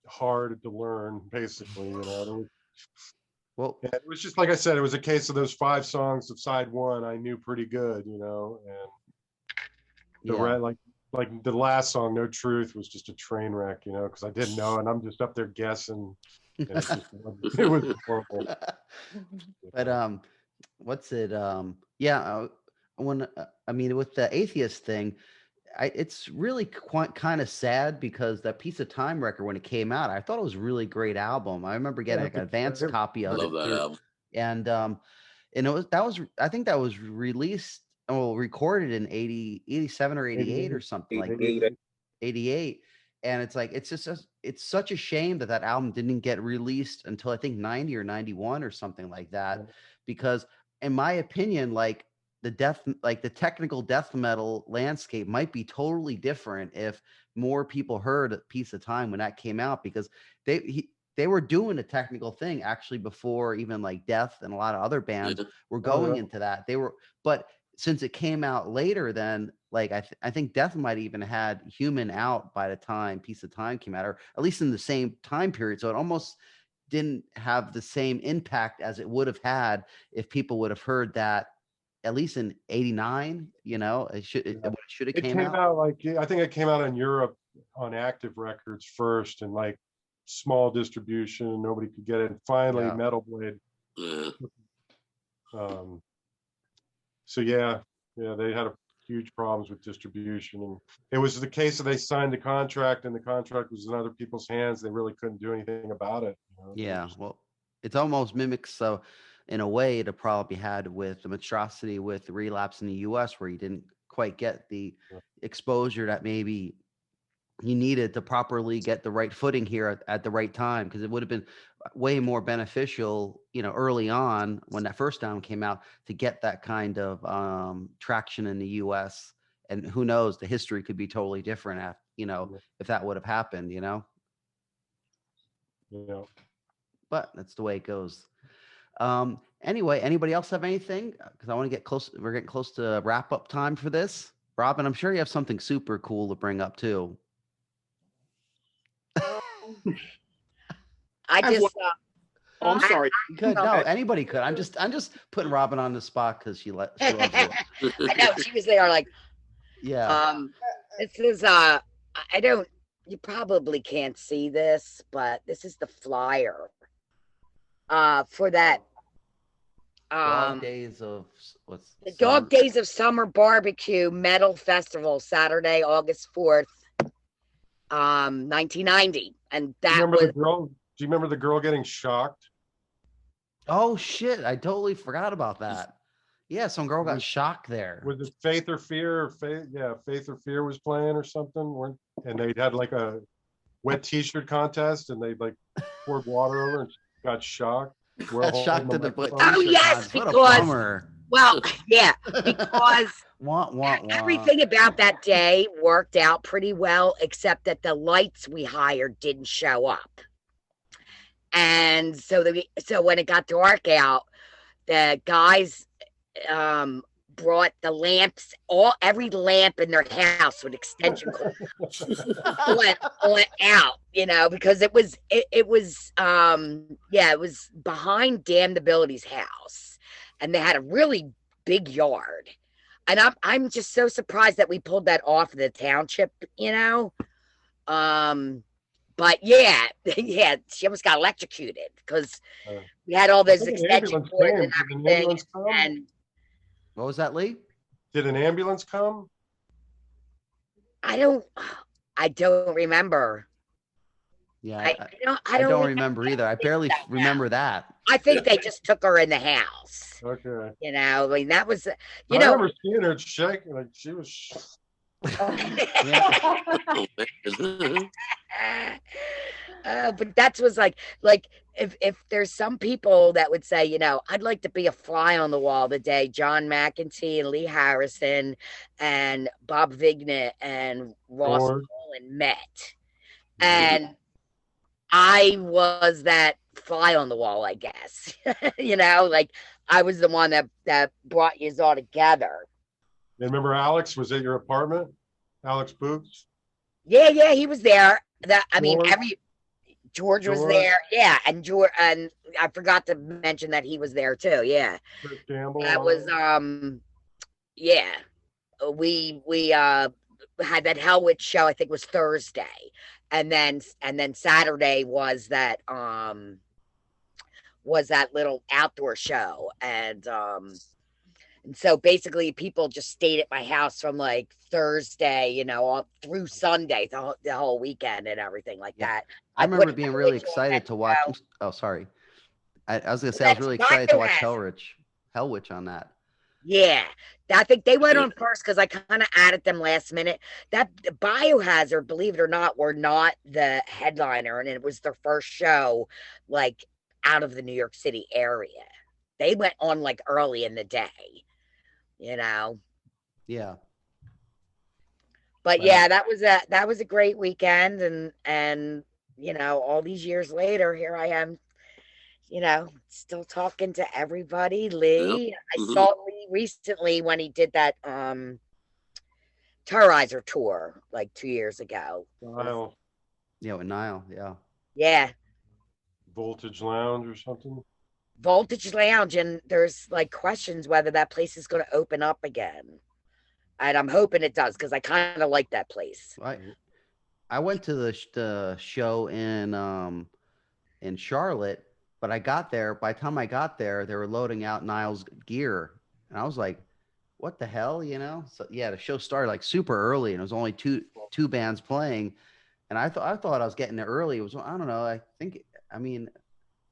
hard to learn, basically, you know. Well, and it was just like I said, it was a case of those 5 songs of side 1 I knew pretty good, you know, and like the last song, No Truth, was just a train wreck, you know, because I didn't know, and I'm just up there guessing. And it was horrible. But what's it? With the Atheist thing, it's really quite kind of sad because that Piece of Time record, when it came out, I thought it was a really great album. I remember getting like an advanced copy of it. I love that album. And I think that was released, recorded in 87 or 88 or something like that. 88. And it's like, it's such a shame that album didn't get released until I think 90 or 91 or something like that, because in my opinion, like the technical death metal landscape might be totally different if more people heard A Piece of Time when that came out, because they were doing a technical thing actually before even like Death and a lot of other bands were going into that. But since it came out later, then like I think Death might even had Human out by the time Piece of Time came out, or at least in the same time period. So it almost didn't have the same impact as it would have had if people would have heard that at least in 89. You know, it should have came out. Like, I think it came out in Europe on Active Records first, and like small distribution, and nobody could get it. And finally, Metal Blade. So they had huge problems with distribution, and it was the case that they signed the contract, and the contract was in other people's hands. They really couldn't do anything about it. You know? Yeah, well, it almost mimics in a way the problem you had with the Monstrosity with the Relapse in the U.S., where you didn't quite get the exposure that maybe you needed to properly get the right footing here at the right time, because it would have been way more beneficial, you know, early on when that first album came out, to get that kind of traction in the U.S. And who knows, the history could be totally different, if that would have happened, you know. Yeah. But that's the way it goes. Anyway, anybody else have anything? Because I want to get close. We're getting close to wrap up time for this. Robin, I'm sure you have something super cool to bring up too. I'm sorry. No, anybody could. I'm just putting Robin on the spot because she loves it. I know, she was there like, this is you probably can't see this, but this is the flyer for that Dog Days of Summer Barbecue Metal Festival, Saturday, August 4th, 1990. And that do you remember the girl getting shocked? Oh shit, I totally forgot about that. Yeah, some girl got shocked there. Was it Faith or Fear? Faith or Fear was playing or something. And they had like a wet t-shirt contest, and they like poured water over and she got shocked. We're Shocked holding to the put microphone. Oh, t-shirts yes, on. What a because- bummer. Well, yeah, because Wah. everything about that day worked out pretty well, except that the lights we hired didn't show up. And so when it got dark out, the guys brought the lamps, every lamp in their house with extension cords went out, because it was behind Damnability's house, and they had a really big yard. And I'm just so surprised that we pulled that off of the township, But yeah, she almost got electrocuted because we had all those extension cords and everything. And what was that, Lee? Did an ambulance come? I don't remember. Yeah, I don't remember either. I barely remember that. I think they just took her in the house. Okay. I mean, that was, I remember seeing her shaking, like she was. But that was like if there's some people that would say, I'd like to be a fly on the wall the day John McEntee and Lee Harrison and Bob Vignett and Ross Nolan met. And I was that fly on the wall, I guess. Like I was the one that brought you all together. And remember Alex was at your apartment? Alex Boots? Yeah, he was there. George was there. Yeah, and I forgot to mention that he was there too. Yeah. Chris Campbell. That was yeah. We had that Hell Witch show, I think was Thursday. And then Saturday was that little outdoor show. And so basically people just stayed at my house from like Thursday, all through Sunday, the whole weekend and everything like that. I remember being really excited to watch. Oh, sorry. I was going to say, I was really excited to watch Hell Witch on that. Yeah. I think they went on first because I kind of added them last minute. That Biohazard, believe it or not, were not the headliner. And it was their first show, like out of the New York City area. They went on like early in the day, Yeah. But yeah, that was a great weekend, and all these years later, here I am, still talking to everybody. Lee, Yep. I saw Lee recently when he did that Terrorizer tour like 2 years ago. Nile. Yeah, with Nile, yeah. Yeah. Voltage Lounge or something. Voltage Lounge, and there's like questions whether that place is going to open up again. And I'm hoping it does because I kind of like that place. I went to the show in Charlotte, but by the time I got there, they were loading out Nile's gear. And I was like, what the hell, So yeah, the show started like super early and it was only two bands playing. And I thought I was getting there early. It was, I don't know.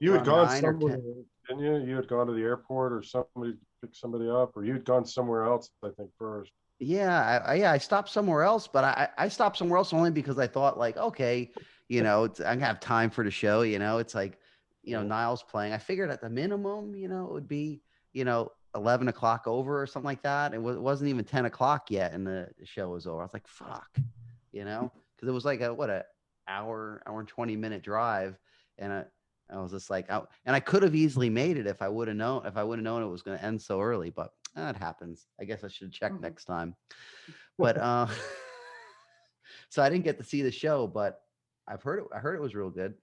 You had gone somewhere, didn't you? You had gone to the airport or somebody picked somebody up, or you'd gone somewhere else, I think, first. Yeah, I stopped somewhere else, but I stopped somewhere else only because I thought like, okay, I'm gonna have time for the show. It's like, Nile's playing. I figured at the minimum, it would be, 11 o'clock over or something like that. It wasn't even 10 o'clock yet, and the show was over. I was like, fuck, because it was like a hour and 20-minute drive, and I was just like, and I could have easily made it if I would have known it was going to end so early, but it happens. I guess I should check next time. But so I didn't get to see the show, but I heard it was real good.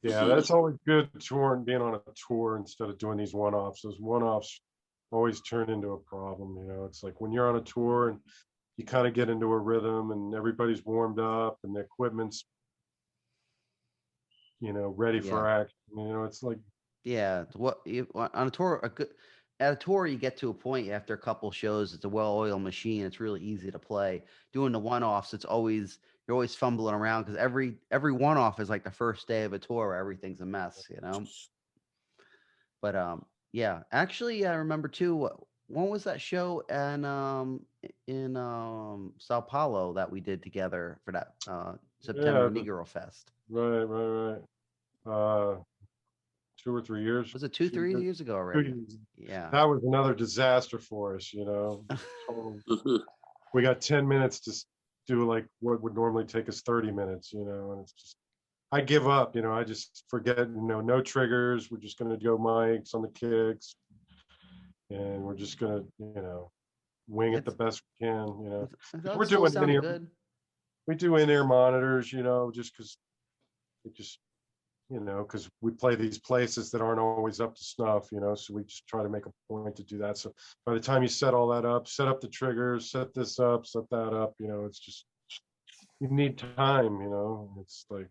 Yeah, that's always good touring, being on a tour instead of doing these one-offs. Those one-offs always turn into a problem. It's like when you're on a tour and you kind of get into a rhythm and everybody's warmed up and the equipment's ready for action. It's like, yeah, on a tour, at a tour, you get to a point after a couple shows, it's a well-oiled machine. It's really easy to play. Doing the one-offs, you're always fumbling around because every one-off is like the first day of a tour where everything's a mess, But yeah, actually, I remember too. When was that show in Sao Paulo that we did together for that September Negro Fest? Right. 2 or 3 years. Was it 3 years ago already? Yeah. That was another disaster for us, you know. We got 10 minutes to do like what would normally take us 30 minutes, you know, and it's just, I give up, you know, I just forget, you know, no triggers. We're just going to go mics on the kicks and we're just going to, you know, wing it the best we can, you know. We're doing in-ear, good. We do in-ear monitors, you know, just because it just, you know, because we play these places that aren't always up to snuff, you know, so we just try to make a point to do that. So by the time you set all that up, set up the triggers, set this up, set that up, you know, it's just, you need time, you know, it's like,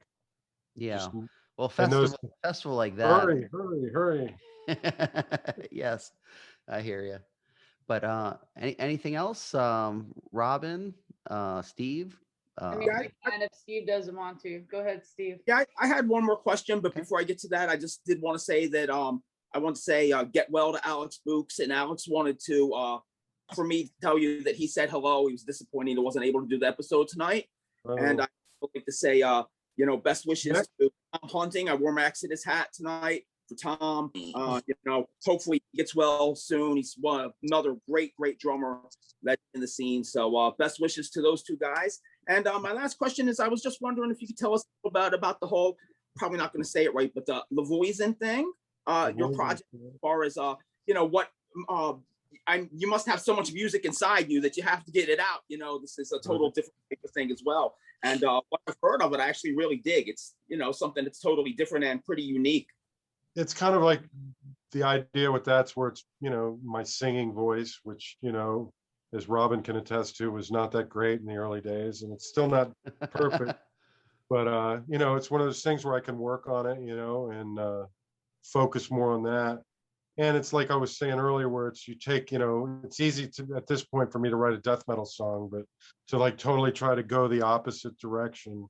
yeah. Well, festival like that. Hurry. Yes, I hear you. But anything else, Robin, Steve? I mean, and if Steve doesn't want to, go ahead, Steve. Yeah, I had one more question, but before I get to that, I just did want to say that I want to say get well to Alex Books, and Alex wanted to for me to tell you that he said hello. He was disappointed he wasn't able to do the episode tonight, and I would like to say you know, best wishes to Tom Hunting. I wore my Exodus hat tonight for Tom. You know, hopefully he gets well soon. He's another great drummer that's in the scene. So best wishes to those two guys. And my last question is, I was just wondering if you could tell us about the whole, probably not going to say it right, but the Lavoizen thing, your project, as far as, you know, what, you must have so much music inside you that you have to get it out. You know, this is a total different thing as well. And what I've heard of it, I actually really dig. It's, you know, something that's totally different and pretty unique. It's kind of like the idea with that's where it's, you know, my singing voice, which, you know, as Robin can attest to, was not that great in the early days, and it's still not perfect. But you know, it's one of those things where I can work on it, you know, and focus more on that. And it's like I was saying earlier, where it's, you take, you know, it's easy to, at this point for me to write a death metal song, but to like totally try to go the opposite direction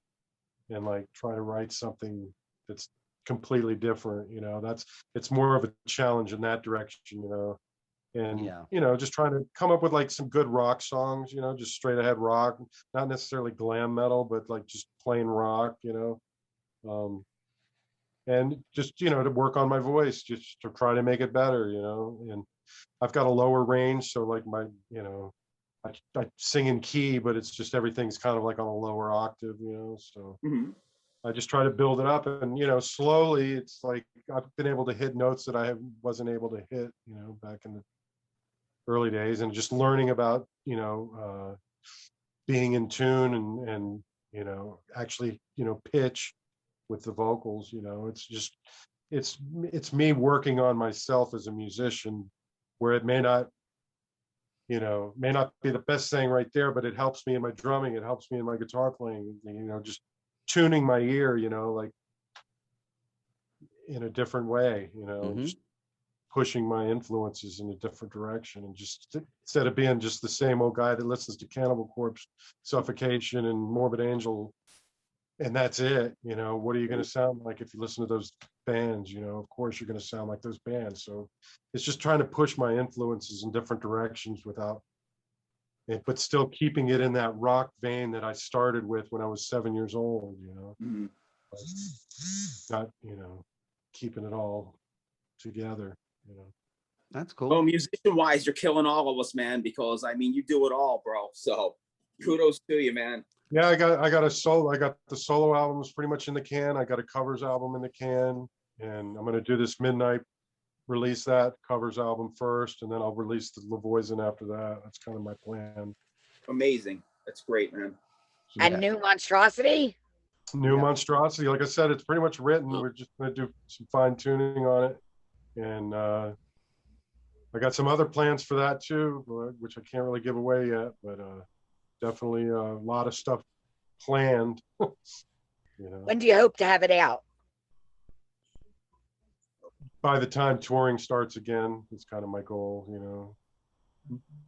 and like try to write something that's completely different, you know, it's more of a challenge in that direction, you know. And you know, just trying to come up with like some good rock songs, you know, just straight ahead rock, not necessarily glam metal, but like just plain rock, you know. And just, you know, to work on my voice, just to try to make it better, you know. And I've got a lower range, so like my, you know, I sing in key, but it's just everything's kind of like on a lower octave, you know. So I just try to build it up, and you know, slowly it's like I've been able to hit notes that I wasn't able to hit, you know, back in the early days, and just learning about, you know, being in tune and you know, actually, you know, pitch with the vocals, you know. It's just, it's me working on myself as a musician, where it may not, you know, may not be the best thing right there, but it helps me in my drumming, it helps me in my guitar playing, you know, just tuning my ear, you know, like in a different way, you know, just pushing my influences in a different direction, and just instead of being just the same old guy that listens to Cannibal Corpse, Suffocation, and Morbid Angel, and that's it, you know. What are you going to sound like if you listen to those bands? You know, of course you're going to sound like those bands. So it's just trying to push my influences in different directions without, but still keeping it in that rock vein that I started with when I was 7 years old, you know. Not, you know, keeping it all together, you know. That's cool. Well, musician wise, you're killing all of us, man, because I mean, you do it all, bro. So kudos to you, man. Yeah, I got a solo. I got the solo albums pretty much in the can. I got a covers album in the can, and I'm going to do this midnight, release that covers album first, and then I'll release the Lavoizen after that. That's kind of my plan. Amazing. That's great, man. And new Monstrosity? New Monstrosity. Like I said, it's pretty much written. We're just going to do some fine tuning on it, and I got some other plans for that too, which I can't really give away yet, but definitely a lot of stuff planned. You know, when do you hope to have it out? By the time touring starts again, it's kind of my goal, you know.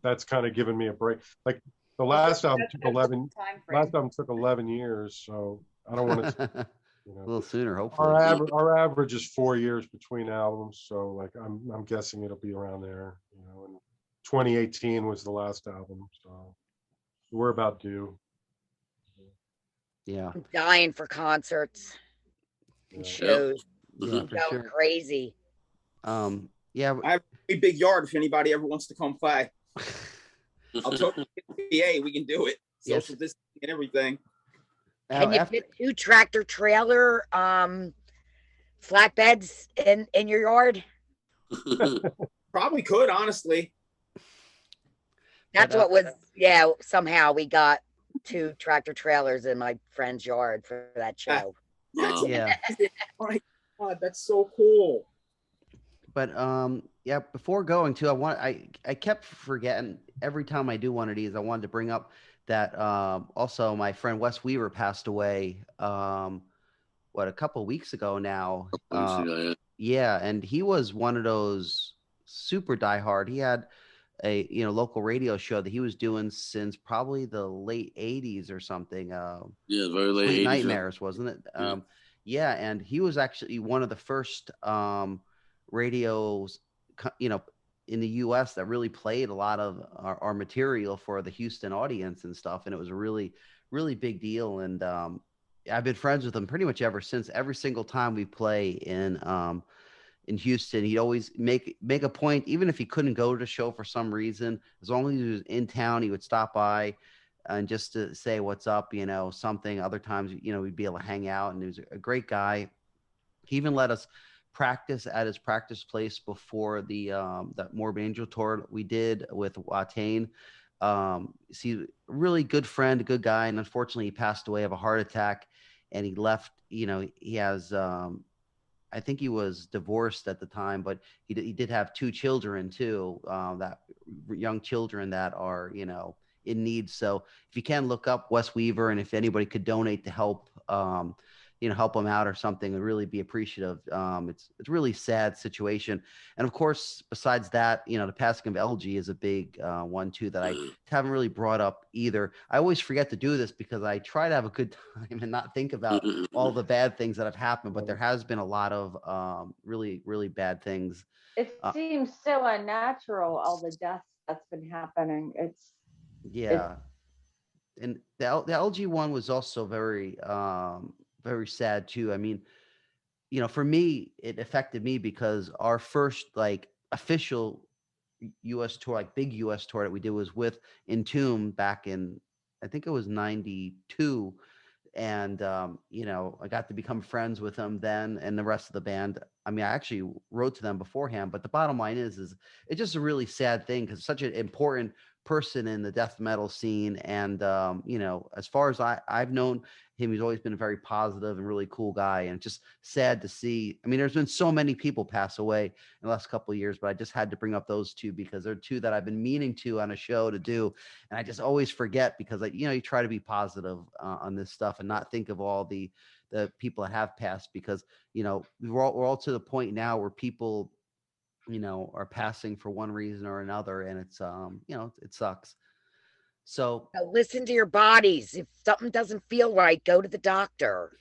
That's kind of given me a break. Like the last album took 11 years, so I don't want to, you know, a little sooner, hopefully. Our average is 4 years between albums, so like I'm guessing it'll be around there, you know. And 2018 was the last album, so we're about due. Yeah. I'm dying for concerts and shows. Yeah, for Go sure. crazy. Yeah. I have a big yard if anybody ever wants to come by. I'll totally get the PA. We can do it. Social Yes. distancing and everything. Can you fit 2 tractor trailer flatbeds in your yard? Probably could, honestly. That's what was, yeah, somehow we got 2 tractor trailers in my friend's yard for that show. That's Yeah. Oh my God, that's so cool. But yeah, before going to, I kept forgetting every time I do one of these, I wanted to bring up that also my friend Wes Weaver passed away a couple weeks ago now. Yeah, and he was one of those super diehard. He had a local radio show that he was doing since probably the late 80s or something. Yeah, very late Sweet 80s. Nightmares, wasn't it? Yeah, and he was actually one of the first radios, in the U.S. that really played a lot of our material for the Houston audience and stuff, and it was a really, really big deal. And I've been friends with him pretty much ever since. Every single time we play in Houston, he'd always make a point, even if he couldn't go to the show for some reason, as long as he was in town, he would stop by and just to say what's up, something. Other times, we'd be able to hang out, and he was a great guy. He even let us practice at his practice place before the that Morbid Angel tour we did with Watain. See, really good friend, a good guy, and unfortunately he passed away of a heart attack, and he left. He has I think he was divorced at the time, but he did have 2 children too, that young children that are, in need. So if you can look up Wes Weaver, and if anybody could donate to help, help them out or something, would really be appreciative. It's a really sad situation. And of course, besides that, the passing of LG is a big one too, that I haven't really brought up either. I always forget to do this because I try to have a good time and not think about all the bad things that have happened, but there has been a lot of really, really bad things. It seems so unnatural, all the deaths that's been happening. And the LG one was also very, very sad too. I mean, for me, it affected me because our first official U.S. tour, big U.S. tour that we did was with Entomb back in, I think it was 92. And, I got to become friends with them then and the rest of the band. I mean, I actually wrote to them beforehand, but the bottom line is it's just a really sad thing because such an important person in the death metal scene. And, as far as I've known him, he's always been a very positive and really cool guy. And it's just sad to see. I mean, there's been so many people pass away in the last couple of years, but I just had to bring up those 2 because they're 2 that I've been meaning to on a show to do. And I just always forget because, you try to be positive on this stuff and not think of all the people that have passed because, we're all to the point now where people, are passing for one reason or another. And it's, it sucks. So listen to your bodies. If something doesn't feel right, go to the doctor.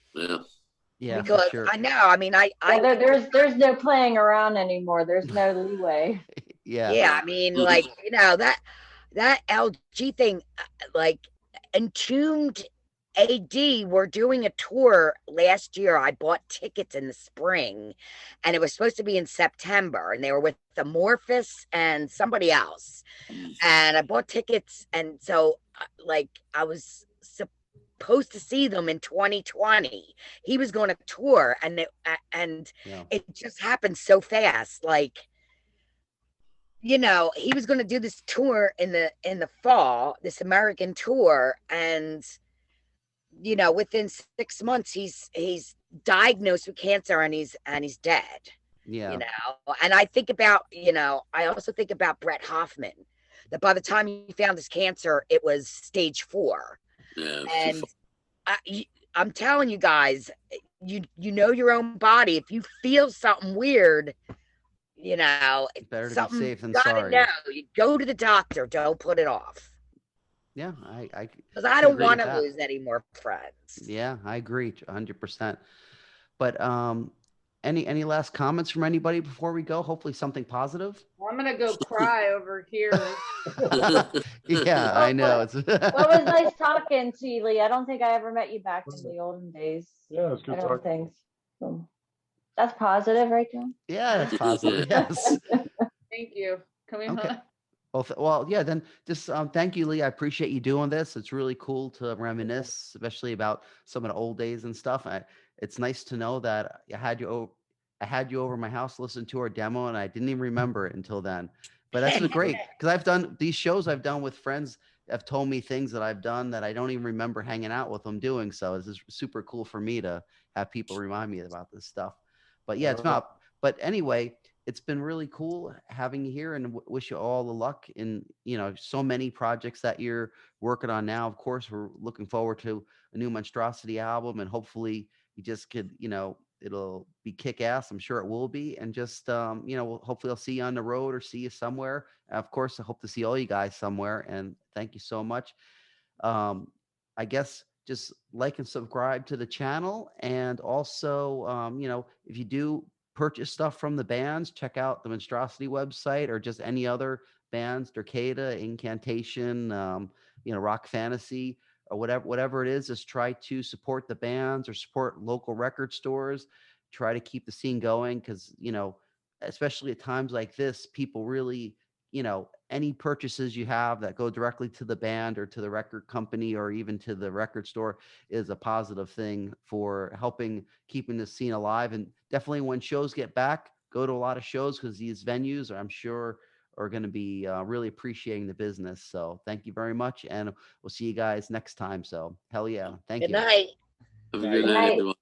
Yeah, because for sure. I know. I mean, there's no playing around anymore. There's no leeway. Yeah. I mean, that LG thing, Entombed AD were doing a tour last year. I bought tickets in the spring, and it was supposed to be in September, and they were with Amorphous and somebody else. And I bought tickets, and so I was supposed to see them in 2020. He was going to tour, and it just happened so fast. He was going to do this tour in the fall, this American tour, and within 6 months he's diagnosed with cancer and he's dead. And I think about, I also think about Brett Hoffman, that by the time he found his cancer, it was stage 4. And I'm telling you guys, you know your own body. If you feel something weird, better to be safe than sorry. You go to the doctor. Don't put it off. Yeah, because I don't want to lose any more friends. Yeah, I agree 100%. But any last comments from anybody before we go? Hopefully something positive. Well, I'm gonna go cry over here. Yeah, I know. Well, it was nice talking to you, Lee. I don't think I ever met you back in the olden days. Yeah, it's good talking. Thanks. So. That's positive, right, John? Yeah, that's positive. Yes. Thank you. Can we? Okay. Well, yeah, then just thank you, Lee. I appreciate you doing this. It's really cool to reminisce, especially about some of the old days and stuff. It's nice to know that I had you over my house, listened to our demo, and I didn't even remember it until then. But that's been great because I've done these shows I've done with friends have told me things that I've done that I don't even remember hanging out with them doing. So this is super cool for me to have people remind me about this stuff. But yeah, it's not. But anyway, it's been really cool having you here, and wish you all the luck in so many projects that you're working on now. Of course, we're looking forward to a new Monstrosity album, and hopefully you just could it'll be kick ass. I'm sure it will be, and just hopefully I'll see you on the road or see you somewhere. Of course, I hope to see all you guys somewhere, and thank you so much. I guess just like and subscribe to the channel, and also if you do purchase stuff from the bands, check out the Monstrosity website, or just any other bands, Dercada, Incantation, Rock Fantasy, or whatever it is. Just try to support the bands or support local record stores. Try to keep the scene going, because especially at times like this, people really any purchases you have that go directly to the band or to the record company or even to the record store is a positive thing for helping keeping the scene alive. And definitely when shows get back, go to a lot of shows, because these venues I'm sure are going to be really appreciating the business. So thank you very much, and we'll see you guys next time. So hell yeah. Thank you. Good night. Have a good night, everyone.